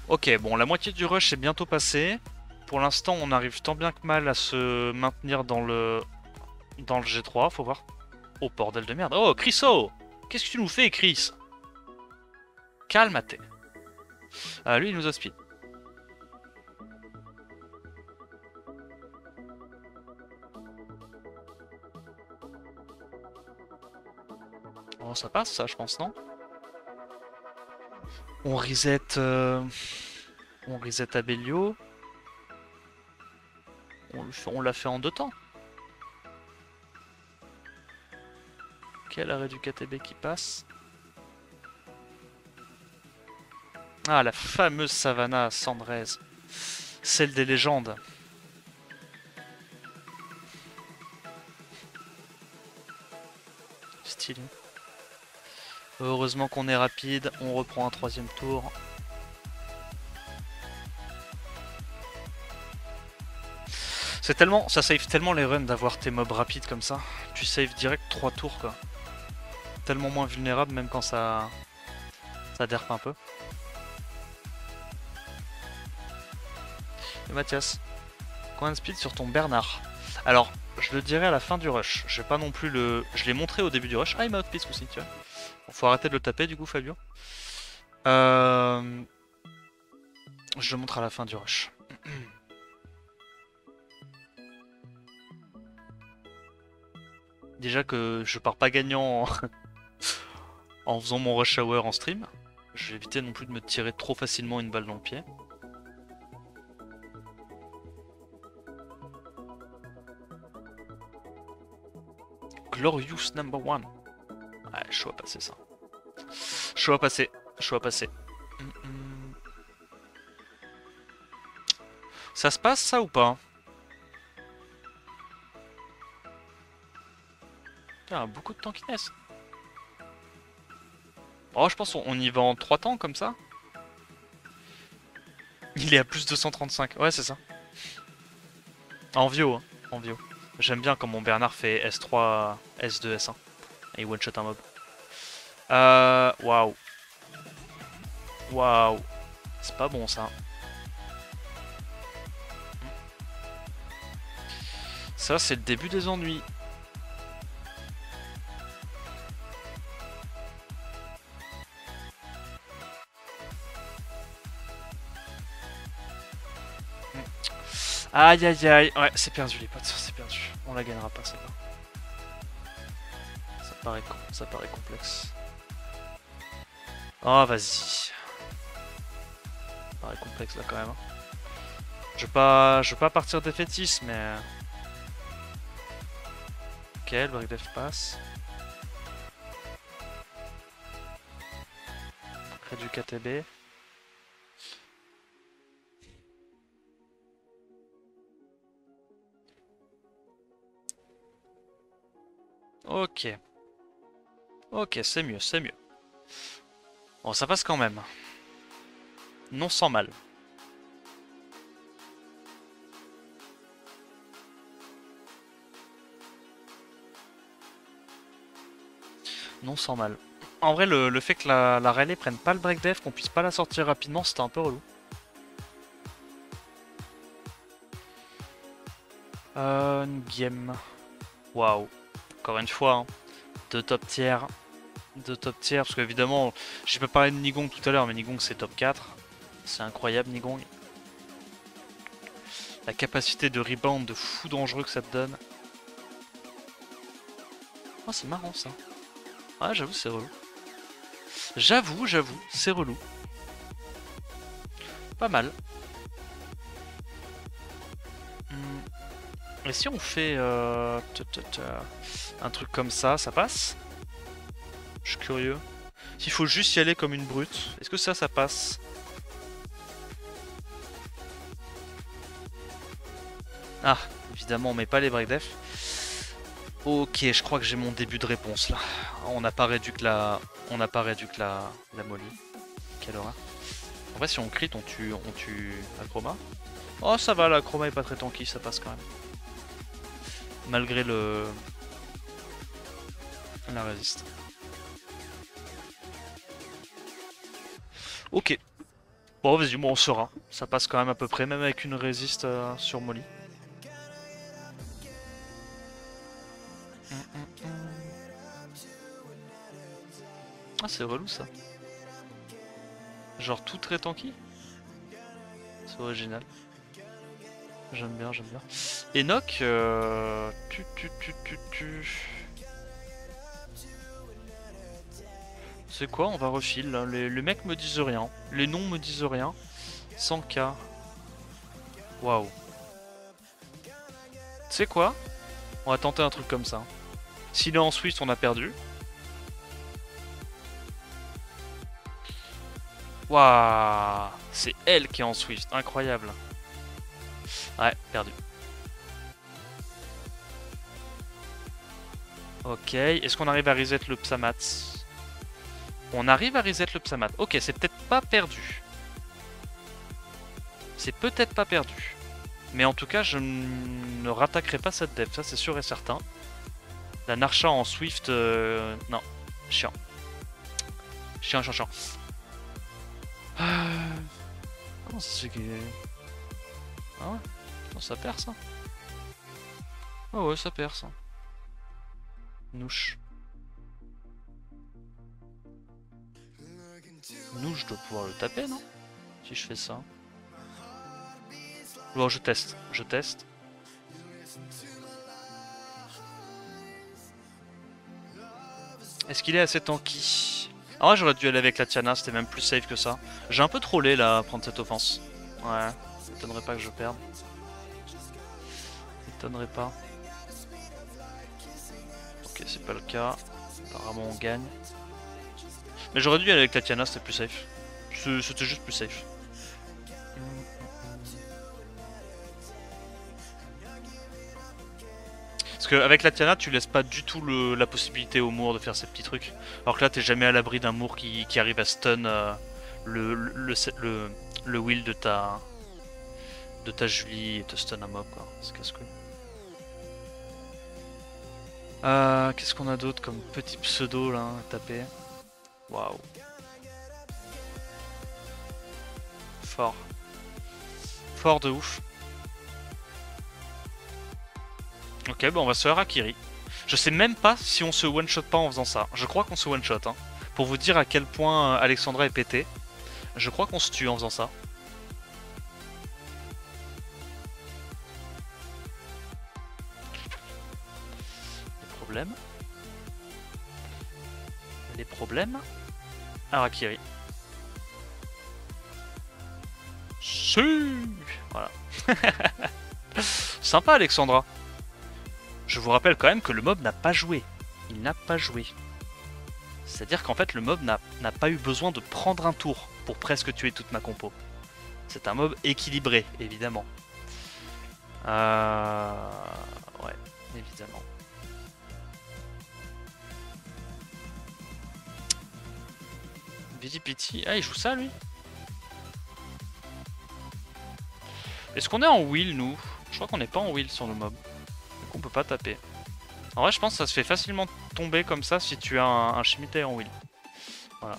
Ok, bon, la moitié du rush est bientôt passée. Pour l'instant, on arrive tant bien que mal à se maintenir dans le G3, faut voir. Oh, bordel de merde. Oh, Chriso! Qu'est-ce que tu nous fais, Chris? Calme-toi. Lui, il nous a speed. Bon, ça passe, ça, je pense, non? On reset... On reset Abelio. On l'a fait en 2 temps. Ok, l'arrêt du KTB qui passe. Ah, la fameuse Savannah Sandrez. Celle des légendes. Stylé. Heureusement qu'on est rapide. On reprend un 3ème tour. C'est tellement... Ça save tellement les runs d'avoir tes mobs rapides comme ça. Tu saves direct 3 tours, quoi. Tellement moins vulnérable même quand ça derpe un peu. Et Mathias, combien de speed sur ton Bernard? Alors, je le dirai à la fin du rush. Je vais pas non plus le... Je l'ai montré au début du rush. Ah, il m'a outpid ce coup-ci, tu vois. Bon, faut arrêter de le taper du coup, Fabio. Je le montre à la fin du rush. Déjà que je pars pas gagnant en faisant mon rush hour en stream. Je vais éviter non plus de me tirer trop facilement une balle dans le pied. Glorious number 1. Ouais, chaud à passer ça. Chaud à passer. Chaud à passer. Ça se passe ça ou pas? Putain, beaucoup de temps qui naissent. Oh, je pense qu'on y va en 3 temps comme ça. Il est à plus de 135. Ouais, c'est ça. En Vio, hein. En Vio. J'aime bien quand mon Bernard fait S3, S2, S1. Et one shot un mob. Waouh. Waouh. C'est pas bon ça. Ça, c'est le début des ennuis. Aïe aïe aïe. Ouais, c'est perdu les potes, c'est perdu. On la gagnera pas, c'est pas. Ça paraît complexe. Oh, vas-y. Ça paraît complexe là quand même. Je veux pas partir défaitiste, mais... Ok, le break dev passe. Près du KTB. Ok. Ok, c'est mieux, c'est mieux. Bon, ça passe quand même. Non sans mal. Non sans mal. En vrai, le fait que la relais prenne pas le break dev, qu'on puisse pas la sortir rapidement, c'était un peu relou. Game. Waouh. Encore une fois, hein. Deux top tiers. Deux top tiers, parce qu'évidemment, j'ai pas parlé de Nigong tout à l'heure, mais Nigong c'est top 4. C'est incroyable, Nigong. La capacité de rebound de fou dangereux que ça te donne. Oh, c'est marrant ça. Ouais, j'avoue, c'est relou. J'avoue, c'est relou. Pas mal. Et si on fait un truc comme ça passe? Je suis curieux. S'il faut juste y aller comme une brute, est-ce que ça passe? Ah, évidemment, on met pas les break def. Ok, je crois que j'ai mon début de réponse là. On n'a pas réduit que la molly. Quelle horreur. En vrai, si on crit, on tue la chroma. Oh, ça va, la chroma est pas très tanky, ça passe quand même. Malgré la résiste. Ok. Bon, vas-y, bon, on saura. Ça passe quand même à peu près, même avec une résiste sur molly. Ah, c'est relou ça. Genre tout très tanky. C'est original. J'aime bien, j'aime bien. Enoch, C'est quoi? On va refil. Là. Les mecs me disent rien. Les noms me disent rien. 100K. Waouh. Tu sais quoi? On va tenter un truc comme ça. S'il est en Swift, on a perdu. Waouh. C'est elle qui est en Swift. Incroyable. Ouais, perdu. Ok. Est-ce qu'on arrive à reset le Psamat? On arrive à reset le Psamat. Ok, c'est peut-être pas perdu. C'est peut-être pas perdu. Mais en tout cas, je ne rattaquerai pas cette dev, ça c'est sûr et certain. La Narcha en Swift, non, chiant. Chiant, chiant, chiant. Comment ça se fait qu'il est... Ah ouais? Non, ça perd ça. Ah ouais, ça perd ça. Nouche. Nouche, je dois pouvoir le taper, non? Si je fais ça. Bon, je teste, je teste. Est-ce qu'il est assez tanky? Ah ouais, j'aurais dû aller avec la Tiana, c'était même plus safe que ça. J'ai un peu trollé là à prendre cette offense. Ouais, ça m'étonnerait pas que je perde. M'étonnerait pas. Ok, c'est pas le cas. Apparemment on gagne. Mais j'aurais dû aller avec la Tiana, c'était plus safe. C'était juste plus safe. Parce qu'avec la Tiana, tu laisses pas du tout la possibilité au Moore de faire ces petits trucs. Alors que là, t'es jamais à l'abri d'un Moore qui arrive à stun le will de ta Julie et te stun un mob, quoi. C'est casse-couille. Qu'est-ce qu'on a d'autre comme petit pseudo là à taper? Waouh. Fort. Fort de ouf. Ok, bah on va se Harakiri. Je sais même pas si on se one-shot pas en faisant ça. Je crois qu'on se one-shot. Hein. Pour vous dire à quel point Alexandra est pété. Je crois qu'on se tue en faisant ça. Les problèmes. Les problèmes. Harakiri. Si. Voilà. Sympa Alexandra. Je vous rappelle quand même que le mob n'a pas joué. Il n'a pas joué. C'est-à-dire qu'en fait le mob n'a pas eu besoin de prendre un tour pour presque tuer toute ma compo. C'est un mob équilibré, évidemment. Ouais, évidemment. Pity. Ah, il joue ça lui? Est-ce qu'on est en wheel nous? Je crois qu'on n'est pas en wheel sur le mob. Donc on peut pas taper. En vrai je pense que ça se fait facilement tomber comme ça si tu as un Shimite en wheel. Voilà.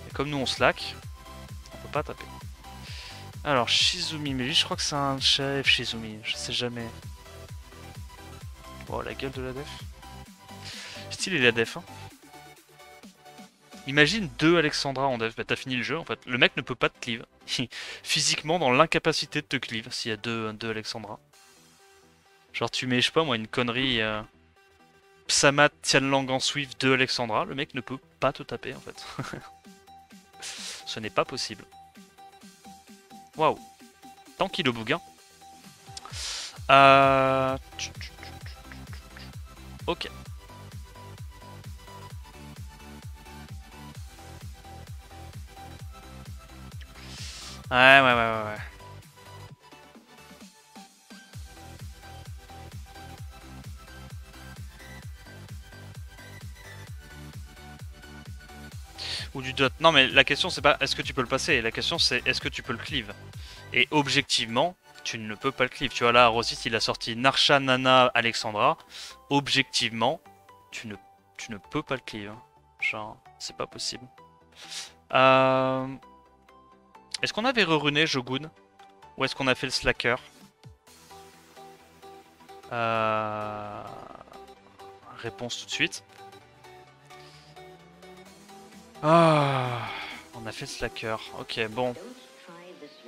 Et comme nous on slack, on peut pas taper. Alors Shizumi, mais lui je crois que c'est un chef Shizumi, je sais jamais. Oh la gueule de la def. Style et la def hein. Imagine deux Alexandra en def, bah t'as fini le jeu en fait. Le mec ne peut pas te cleave. Physiquement dans l'incapacité de te cleave s'il y a deux Alexandra. Genre tu mets, je sais pas moi, une connerie Psamat, Tianlang en Swift, 2 Alexandra, le mec ne peut pas te taper en fait. Ce n'est pas possible. Waouh. Tant qu'il le bougain. Ok. Ouais. Ou du dot. Non mais la question c'est pas est-ce que tu peux le passer, la question c'est est-ce que tu peux le cleave. Et objectivement, tu ne peux pas le cleave. Tu vois là, Rosit il a sorti Narcha, Nana, Alexandra. Objectivement, tu ne peux pas le cleave. Genre, c'est pas possible. Est-ce qu'on avait reruné Jogun? Ou est-ce qu'on a fait le slacker? Réponse tout de suite. Ah, on a fait le slacker. Ok, bon.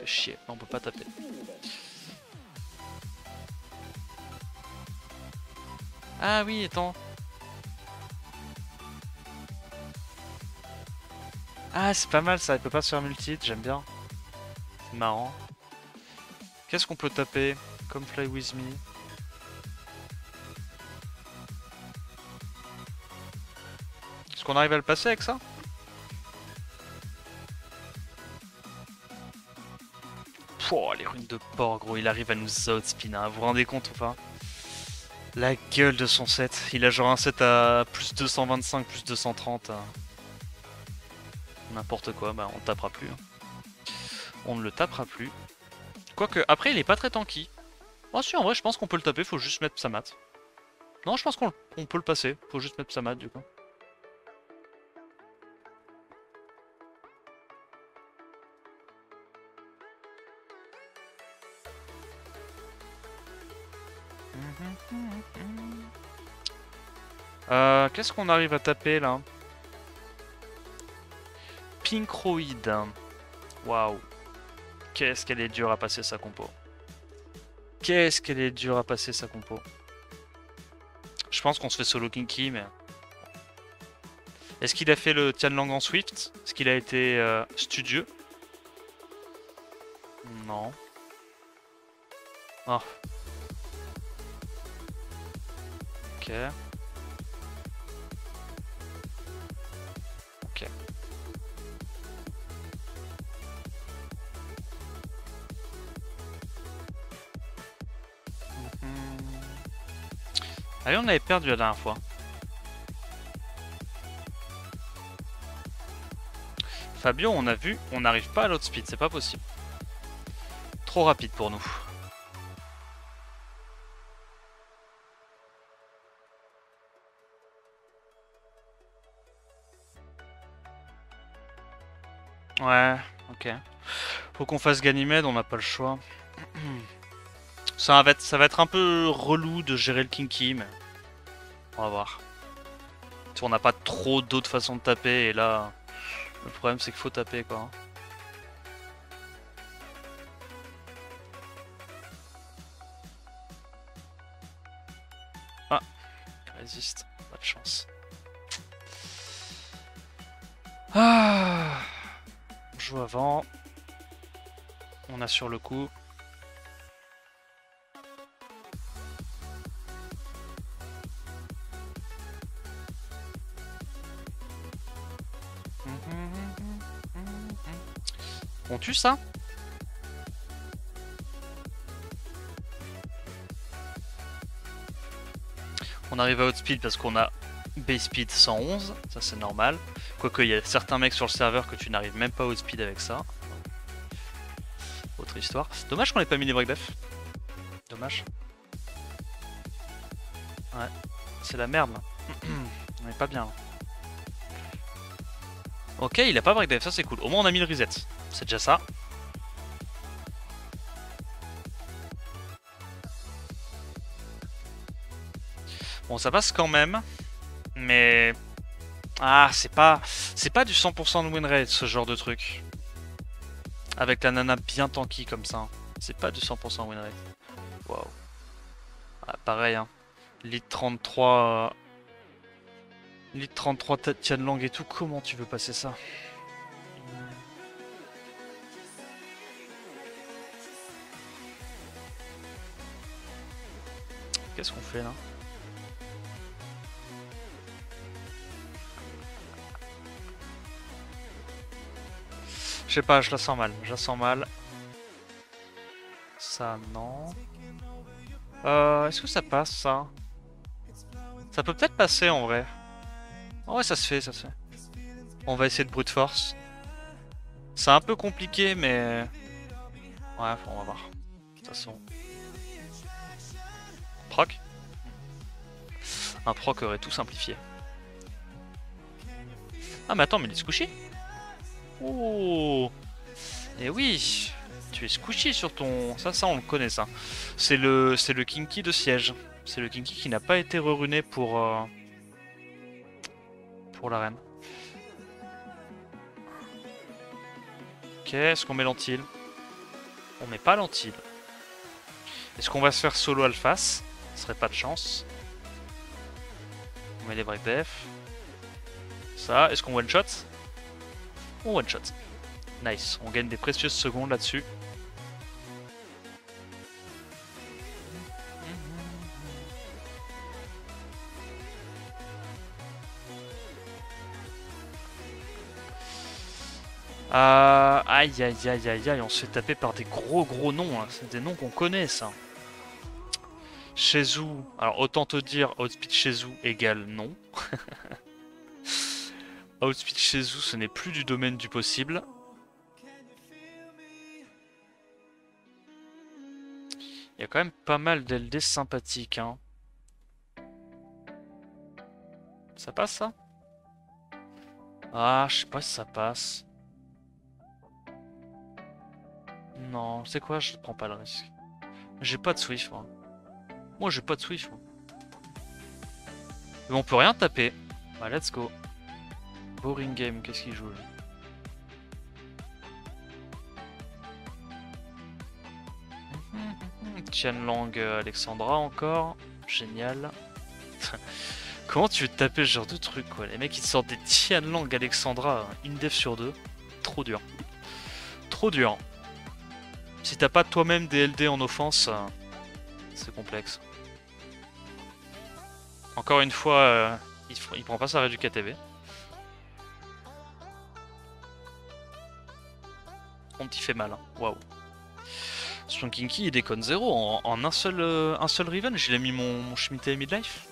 Chier, on peut pas taper. Ah oui, attends. Ah, c'est pas mal ça, il peut pas se faire multi, j'aime bien. C'est marrant. Qu'est-ce qu'on peut taper? Comme Fly With Me. Est-ce qu'on arrive à le passer avec ça? Pouah, les ruines de porc, gros, il arrive à nous outspin, hein. Vous vous rendez compte ou pas? La gueule de son set. Il a genre un set à plus 225, plus 230. N'importe quoi, bah on le tapera plus. Hein. On ne le tapera plus. Quoique, après, il est pas très tanky. Oh si, en vrai, je pense qu'on peut le taper, faut juste mettre sa mat. Non, je pense qu'on peut le passer, faut juste mettre sa mat du coup. Qu'est-ce qu'on arrive à taper là? Pinkroid. Waouh. Qu'est-ce qu'elle est dure à passer sa compo. Qu'est-ce qu'elle est dure à passer sa compo. Je pense qu'on se fait solo Kinky, mais... Est-ce qu'il a fait le Tianlang en Swift? Est-ce qu'il a été studieux? Non. Oh. Ok. Ok. Allez, on avait perdu la dernière fois. Fabio, on a vu, on n'arrive pas à l'autre speed, c'est pas possible. Trop rapide pour nous. Ouais, ok. Faut qu'on fasse Ganymède, on n'a pas le choix. Ça va être un peu relou de gérer le Kinky, mais on va voir. On n'a pas trop d'autres façons de taper, et là, le problème c'est qu'il faut taper quoi. Ah, résiste, pas de chance. Ah, on joue avant. On assure le coup. On tue ça? On arrive à outspeed parce qu'on a base speed 111, ça c'est normal. Quoique il y a certains mecs sur le serveur que tu n'arrives même pas à outspeed avec ça. Autre histoire. Dommage qu'on ait pas mis les break def. Dommage. Ouais, c'est la merde là. On est pas bien là. Ok, il a pas break def, ça c'est cool. Au moins on a mis le reset. C'est déjà ça. Bon, ça passe quand même. Mais... Ah, c'est pas du 100% de win rate ce genre de truc. Avec la nana bien tanky comme ça. C'est pas du 100% win rate. Waouh. Ah, pareil, hein. Lead 33... Lead 33 Tianlang et tout, comment tu veux passer ça? Qu'est-ce qu'on fait là? Je sais pas, je la sens mal, Ça, non. Est-ce que ça passe, ça? Ça peut peut-être passer, en vrai. Oh, ouais, ça se fait, ça se fait. On va essayer de brute force. C'est un peu compliqué, mais... Ouais, on va voir. De toute façon... Proc? Un proc aurait tout simplifié. Ah, mais attends, mais il est squishy? Oh! Et oui! Tu es squishy sur ton... Ça, on le connaît, ça. C'est le Kinky de siège. C'est le Kinky qui n'a pas été reruné pour l'arène. Ok, est-ce qu'on met l'antil? On met pas l'antil. Est-ce qu'on va se faire solo alphas? Ce serait pas de chance. On met les break def. Ça, est-ce qu'on one shot? On one shot. Nice, on gagne des précieuses secondes là-dessus. Aïe aïe aïe aïe aïe, on se fait taper par des gros noms, hein. C'est des noms qu'on connaît ça. Shizou, alors autant te dire Outspeed Shizou égale non. Outspeed Shizou, ce n'est plus du domaine du possible. Il y a quand même pas mal d'LD sympathiques, hein. Ça passe ça? Ah, je sais pas si ça passe. Non, c'est quoi? Je prends pas le risque. J'ai pas de Swift, moi. Moi, j'ai pas de Swift, moi. Mais on peut rien taper. Bah, let's go. Boring game, qu'est-ce qu'il joue, lui? Tianlang Alexandra encore. Génial. Comment tu veux taper ce genre de truc, quoi? Les mecs, ils sortent des Tianlang Alexandra, une def sur deux. Trop dur. Trop dur. Si t'as pas toi-même des LD en offense, c'est complexe. Encore une fois, il prend pas sa ré du KTB. On t'y fait mal, hein. Waouh. Kinky il déconne zéro. En un seul revenge, il a mis mon Schmitt midlife.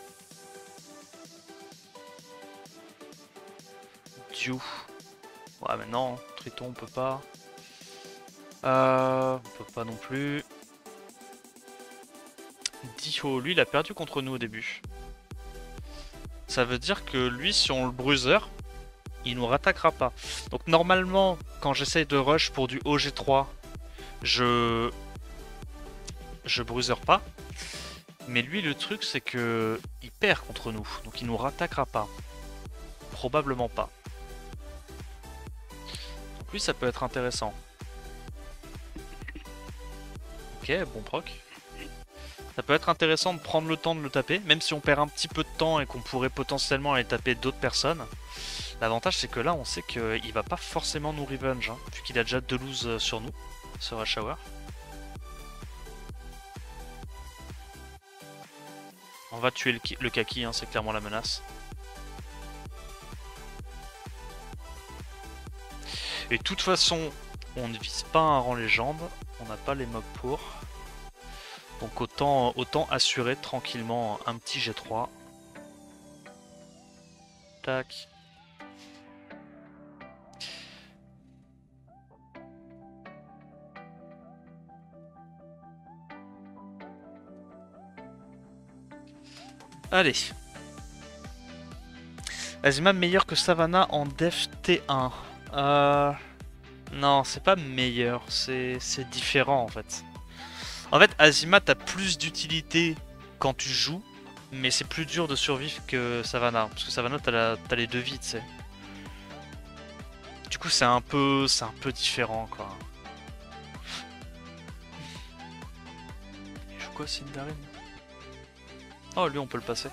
Dieu. Ouais, mais non, Triton on peut pas. On peut pas non plus. Dio, lui il a perdu contre nous au début. Ça veut dire que lui, si on le bruiser, il nous rattaquera pas. Donc normalement, quand j'essaye de rush pour du OG3, je bruiser pas. Mais lui, le truc, c'est que il perd contre nous. Donc il nous rattaquera pas. Probablement pas. Donc lui, ça peut être intéressant. Ok, bon proc. Ça peut être intéressant de prendre le temps de le taper, même si on perd un petit peu de temps et qu'on pourrait potentiellement aller taper d'autres personnes. L'avantage, c'est que là, on sait qu'il va pas forcément nous revenge, hein, vu qu'il a déjà 2 lose sur nous, ce Rush Hour. On va tuer le Kaki, hein, c'est clairement la menace. Et de toute façon, on ne vise pas un rang légende, on n'a pas les mobs pour. Donc autant assurer tranquillement un petit G3. Tac. Allez. Azima meilleur que Savannah en def T1. Non, c'est pas meilleur, c'est différent en fait. En fait, Azima t'as plus d'utilité quand tu joues, mais c'est plus dur de survivre que Savannah. Parce que Savannah t'as les deux vies, tu sais. Du coup c'est un peu différent quoi. Il joue quoi Sindarin? Oh lui on peut le passer.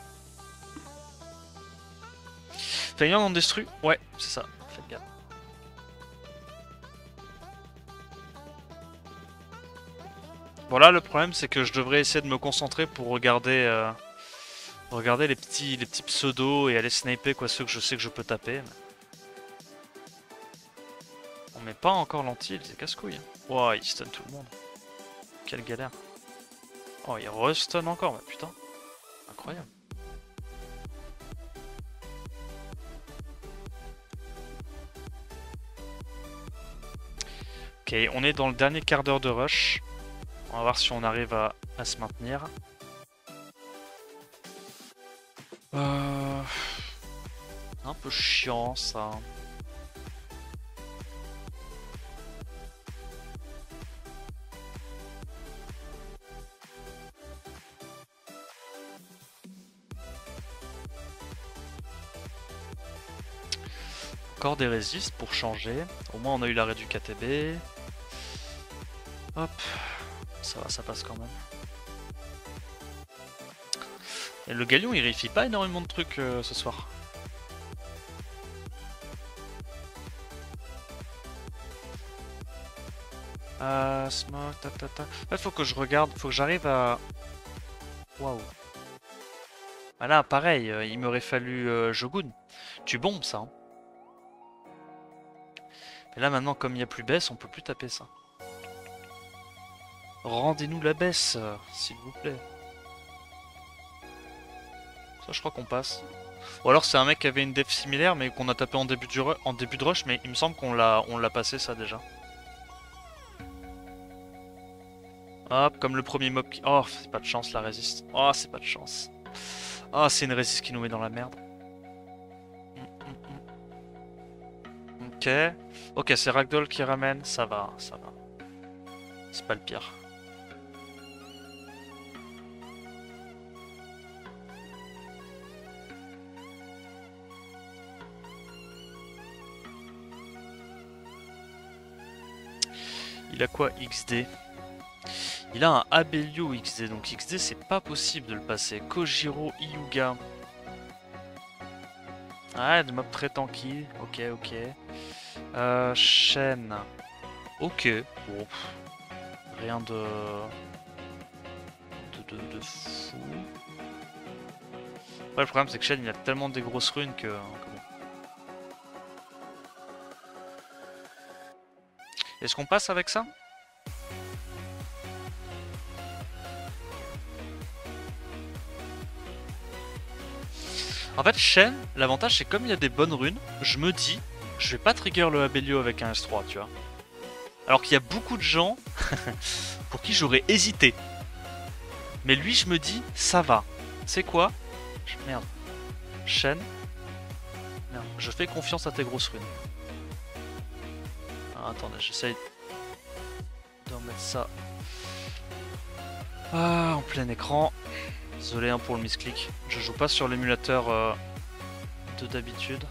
Fainéant en destru? Ouais, c'est ça, faites gaffe. Bon là le problème c'est que je devrais essayer de me concentrer pour regarder les petits pseudos et aller sniper quoi ceux que je sais que je peux taper. On met pas encore l'anti, c'est casse-couille. Wow, il stun tout le monde. Quelle galère. Oh il restun encore, mais putain. Incroyable. Ok, on est dans le dernier quart d'heure de rush. On va voir si on arrive à se maintenir. Un peu chiant ça. Encore des résistes pour changer. Au moins on a eu l'arrêt du KTB. Hop. Ça va, ça passe quand même. Et le Galion il réussit pas énormément de trucs ce soir. Smoke, ta ta ta. En fait, faut que je regarde, faut que j'arrive à... Waouh. Voilà, pareil, il m'aurait fallu Jogun. Tu bombes ça, hein. Mais là, maintenant, comme il n'y a plus baisse, on peut plus taper ça. Rendez-nous la baisse, s'il vous plaît. Ça, je crois qu'on passe. Ou alors c'est un mec qui avait une def similaire, mais qu'on a tapé en début, en début de rush, mais il me semble qu'on l'a passé ça déjà. Hop, comme le premier mob qui... Oh, c'est pas de chance la résiste. Oh, c'est pas de chance. Oh, c'est une résiste qui nous met dans la merde. Ok. Ok, c'est Ragdoll qui ramène. Ça va, ça va. C'est pas le pire. Il a quoi XD? Il a un Abelio XD, donc XD c'est pas possible de le passer. Kojiro Hyuga. Ah, des mobs très tranquilles. Ok, ok. Shen. Ok. Bon. Rien de... de fou. Ouais, le problème c'est que Shen il a tellement des grosses runes que... bon. Est-ce qu'on passe avec ça? En fait, Shen, l'avantage c'est comme il y a des bonnes runes, je me dis, je vais pas trigger le Abelio avec un S3, tu vois. Alors qu'il y a beaucoup de gens pour qui j'aurais hésité. Mais lui, je me dis, ça va. C'est quoi? Merde. Shen. Merde. Je fais confiance à tes grosses runes. Ah, attendez, j'essaye de remettre ça. Ah, en plein écran. Désolé hein, pour le misclick. Je joue pas sur l'émulateur de d'habitude.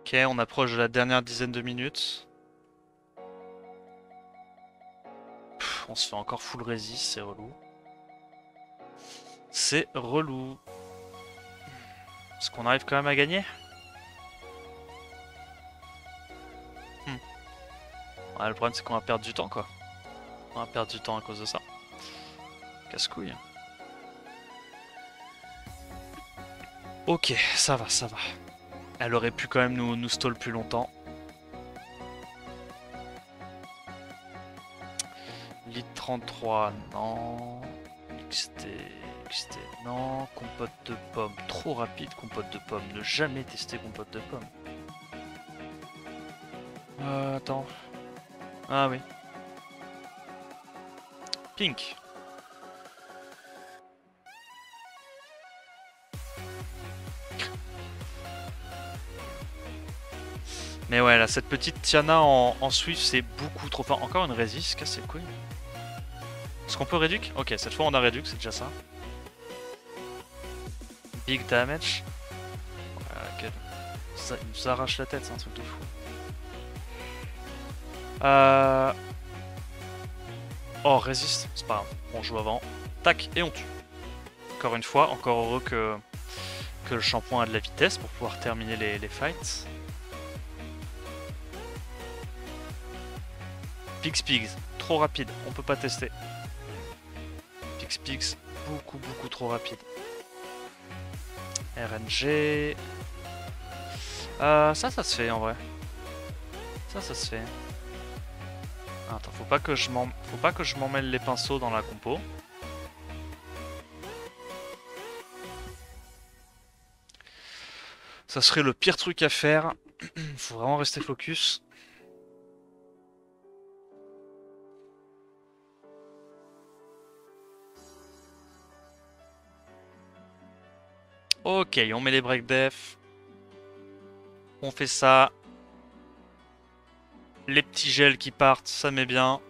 Ok, on approche de la dernière dizaine de minutes. Pff, on se fait encore full resist, c'est relou. C'est relou. Est-ce qu'on arrive quand même à gagner? Ouais, le problème c'est qu'on va perdre du temps quoi. On va perdre du temps à cause de ça. Casse-couille. Ok, ça va, ça va. Elle aurait pu quand même nous stall plus longtemps. Lead 33, non. XT, non. Compote de pommes, trop rapide compote de pommes. Ne jamais tester compote de pommes. Attends. Ah oui. Pink. Mais ouais, là, cette petite Tiana en Swift, c'est beaucoup trop fort. Encore une résiste, casse les couilles. Est-ce qu'on peut réduire? Ok, cette fois on a réduit, c'est déjà ça. Big damage. Okay. Ça, il nous arrache la tête, c'est un truc de fou. Oh, résiste, c'est pas grave. On joue avant. Tac, et on tue. Encore une fois, encore heureux que le shampoing a de la vitesse pour pouvoir terminer les fights. Pigs, trop rapide, on peut pas tester. Pigs, beaucoup trop rapide. RNG. Ça se fait en vrai. Ça se fait. Attends, faut pas que je m'emmêle les pinceaux dans la compo. Ça serait le pire truc à faire. Faut vraiment rester focus. Ok, on met les break def. On fait ça. Les petits gels qui partent, ça met bien.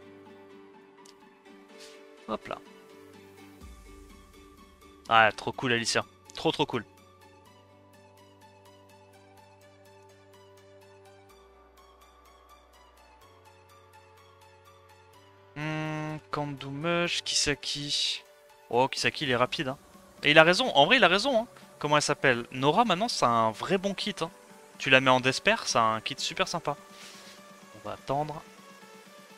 Hop là. Ah, trop cool Alicia. Trop cool. Kandumush, Kisaki. Oh, Kisaki il est rapide hein. Et il a raison, en vrai il a raison. Hein. Comment elle s'appelle? Nora maintenant c'est un vrai bon kit. Hein. Tu la mets en Desper, c'est un kit super sympa. On va attendre.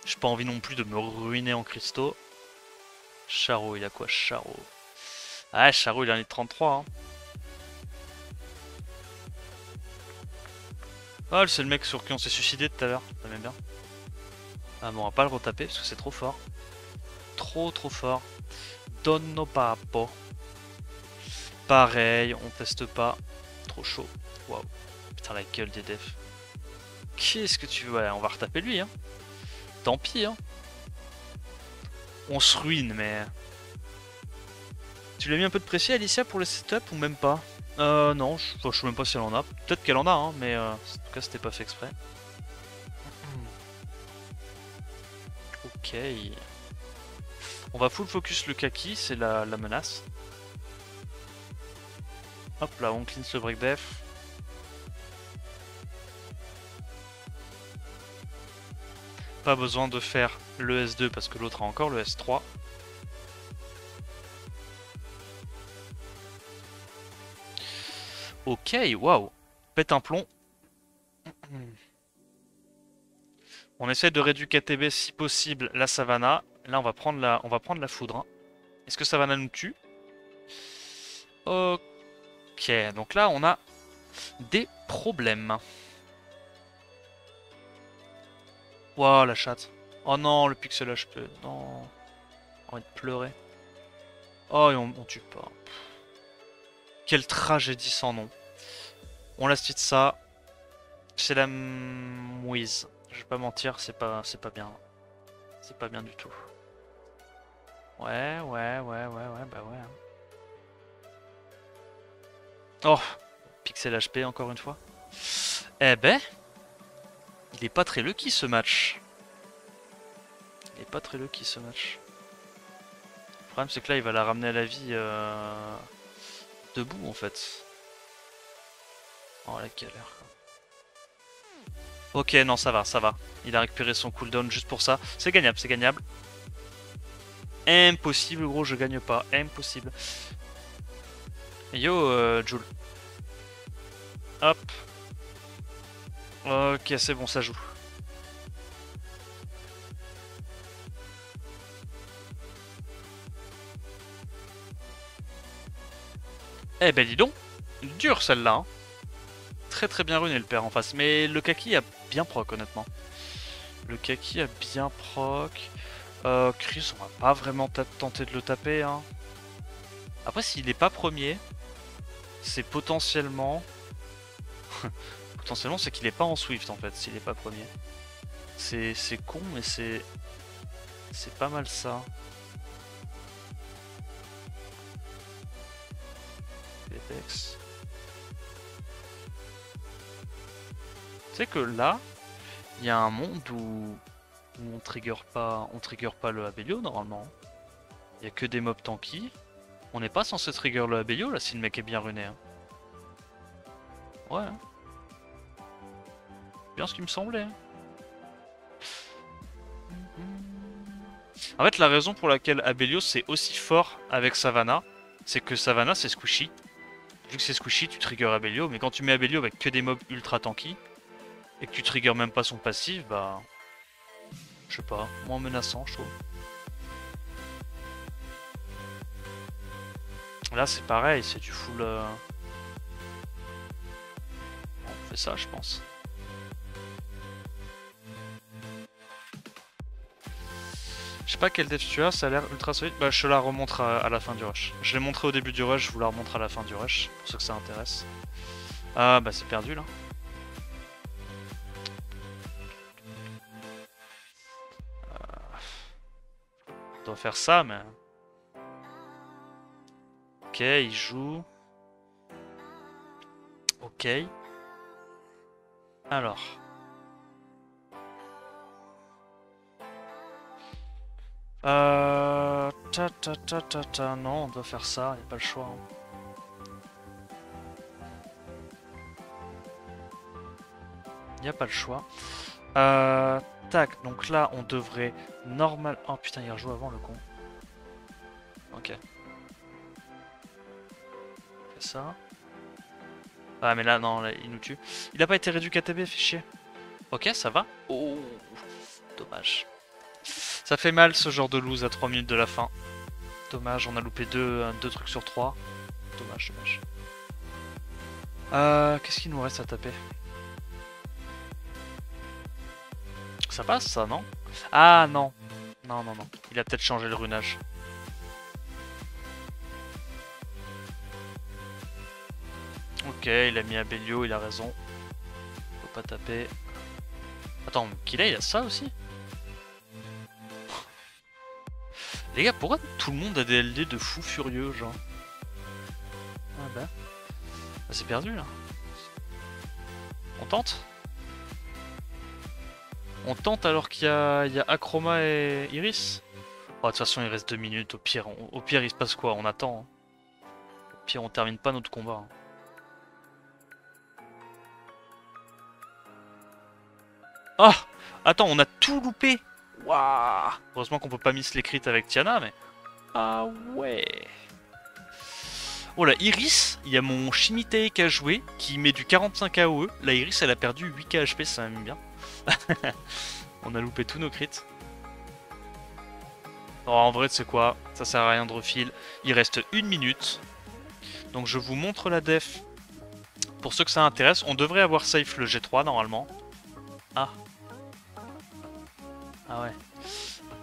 J'ai pas envie non plus de me ruiner en cristaux. Charo, il a quoi Charo? Ah, Charo il en est 33. Hein. Oh, c'est le mec sur qui on s'est suicidé tout à l'heure. Ça m'aime bien. Ah bon, on va pas le retaper parce que c'est trop fort. Trop fort. Donno papo. Pareil, on teste pas. Trop chaud. Waouh. Putain, la gueule des defs. Qu'est-ce que tu veux? Ouais, on va retaper lui, hein. Tant pis, hein. On se ruine, mais... Tu lui as mis un peu de précis, Alicia, pour le setup ou même pas? Non, je sais même pas si elle en a. Peut-être qu'elle en a, hein, mais en tout cas, c'était pas fait exprès. Ok. On va full focus le kaki, c'est la menace. Hop là, on cleanse le break def. Pas besoin de faire le S2 parce que l'autre a encore le S3. Ok, waouh. Pète un plomb. On essaie de réduire KTB si possible la savannah. Là, on va prendre la foudre. Hein. Est-ce que savannah nous tue? Ok, donc là, on a des problèmes. Waouh, la chatte. Oh non, le pixel HP. Non. J'ai envie de pleurer. Oh, et on tue pas. Quelle tragédie sans nom. On la suite ça. C'est la mouise. Je vais pas mentir, c'est pas bien. C'est pas bien du tout. Ouais, bah ouais. Oh, pixel HP encore une fois. Eh ben, il est pas très lucky ce match. Il est pas très lucky ce match. Le problème c'est que là il va la ramener à la vie debout en fait. Oh la galère. Ok, non ça va, ça va. Il a récupéré son cooldown juste pour ça. C'est gagnable, c'est gagnable. Impossible gros, je gagne pas. Impossible. Yo Jules. Hop. Ok, c'est bon, ça joue. Eh ben dis donc, dure celle-là. Hein. Très bien runé le père en face. Mais le kaki a bien proc honnêtement. Le kaki a bien proc. Chris, on va pas vraiment tenter de le taper. Hein. Après, s'il est pas premier, c'est potentiellement... potentiellement, c'est qu'il est pas en Swift en fait, s'il est pas premier. C'est con, mais c'est... C'est pas mal ça. Apex. Tu sais que là, il y a un monde où on trigger pas le Abelio normalement. Il y a que des mobs tanky. On n'est pas censé trigger le Abelio là si le mec est bien runé. Hein. Ouais. Bien ce qui me semblait. Hein. En fait, la raison pour laquelle Abelio c'est aussi fort avec Savannah, c'est que Savannah c'est squishy. Vu que c'est squishy, tu triggers Abelio, mais quand tu mets Abelio avec que des mobs ultra tanky, et que tu triggers même pas son passif, bah... Je sais pas, moins menaçant je trouve. Là c'est pareil, c'est du full... On fait ça je pense. Je sais pas quel def tu as, ça a l'air ultra solide. Bah je te la remontre à la fin du rush. Je l'ai montré au début du rush, je vous la remontre à la fin du rush, pour ceux que ça intéresse. Ah bah c'est perdu là. On doit faire ça mais... Ok, il joue. Ok. Alors. Non, on doit faire ça, y a pas le choix. Hein. Y a pas le choix. Tac, donc là on devrait normal... Oh putain, il rejoue avant le con. Ok. fait ça. Ah mais là non, là, il nous tue. Il a pas été réduit KTB, fait chier. Ok, ça va. Oh, dommage. Ça fait mal ce genre de lose à 3 minutes de la fin. Dommage, on a loupé deux trucs sur 3. Dommage, dommage. Qu'est-ce qu'il nous reste à taper? Ça passe ça, non? Ah non. Non, non, non. Il a peut-être changé le runage. Ok, il a mis Abelio, il a raison. Faut pas taper. Attends, Killa il a ça aussi? Les gars, pourquoi tout le monde a des LD de fou furieux, genre? Ah bah. Bah c'est perdu là. On tente? On tente alors qu'il y a Acroma et Iris? Oh, de toute façon, il reste 2 minutes. Au pire, il se passe quoi? On attend. Hein. Au pire, on termine pas notre combat. Hein. Ah! Attends, on a tout loupé! Waouh! Heureusement qu'on peut pas miss les crits avec Tiana, mais... Ah ouais! Oh la Iris, il y a mon Shimite qui a joué, qui met du 45 AOE. La Iris, elle a perdu 8k HP, ça m'aime bien. On a loupé tous nos crits. Oh, en vrai, c'est quoi? Ça sert à rien de refil. Il reste 1 minute. Donc je vous montre la def. Pour ceux que ça intéresse, on devrait avoir safe le G3 normalement. Ah. Ah ouais.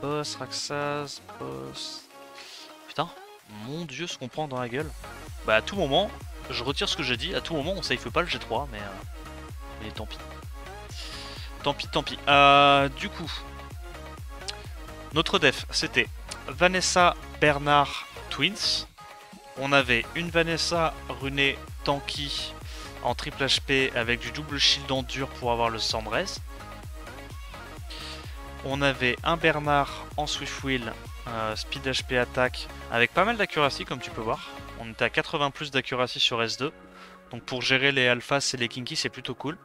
Boss, Raxas, boss... Putain, mon dieu ce qu'on prend dans la gueule. Bah à tout moment, je retire ce que j'ai dit, à tout moment on safe pas le G3, mais tant pis. Tant pis, tant pis. Du coup, notre def c'était Vanessa, Bernard, Twins. On avait une Vanessa runée tanky en triple HP avec du double shield en dur pour avoir le Sandraise. On avait un Bernard en Swift Wheel, speed HP attaque, avec pas mal d'accuracy comme tu peux voir. On était à 80 plus d'accuracy sur S2. Donc pour gérer les alphas et les kinky c'est plutôt cool.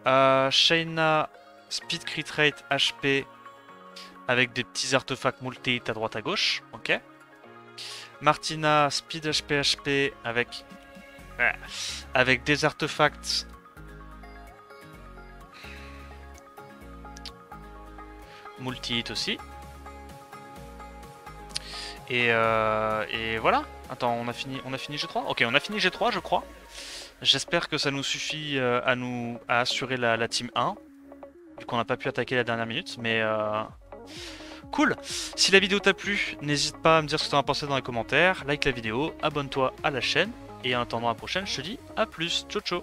Shayna, speed crit rate HP, avec des petits artefacts multi-hit à droite à gauche. Ok. Martina, speed HP HP, avec des artefacts... multi-hit aussi. Et voilà. Attends, on a fini G3? Ok, on a fini G3 je crois. J'espère que ça nous suffit à assurer la team 1. Vu qu'on n'a pas pu attaquer la dernière minute. Mais cool. Si la vidéo t'a plu, n'hésite pas à me dire ce que tu en as pensé dans les commentaires. Like la vidéo, abonne-toi à la chaîne. Et en attendant la prochaine, je te dis à plus. Ciao ciao.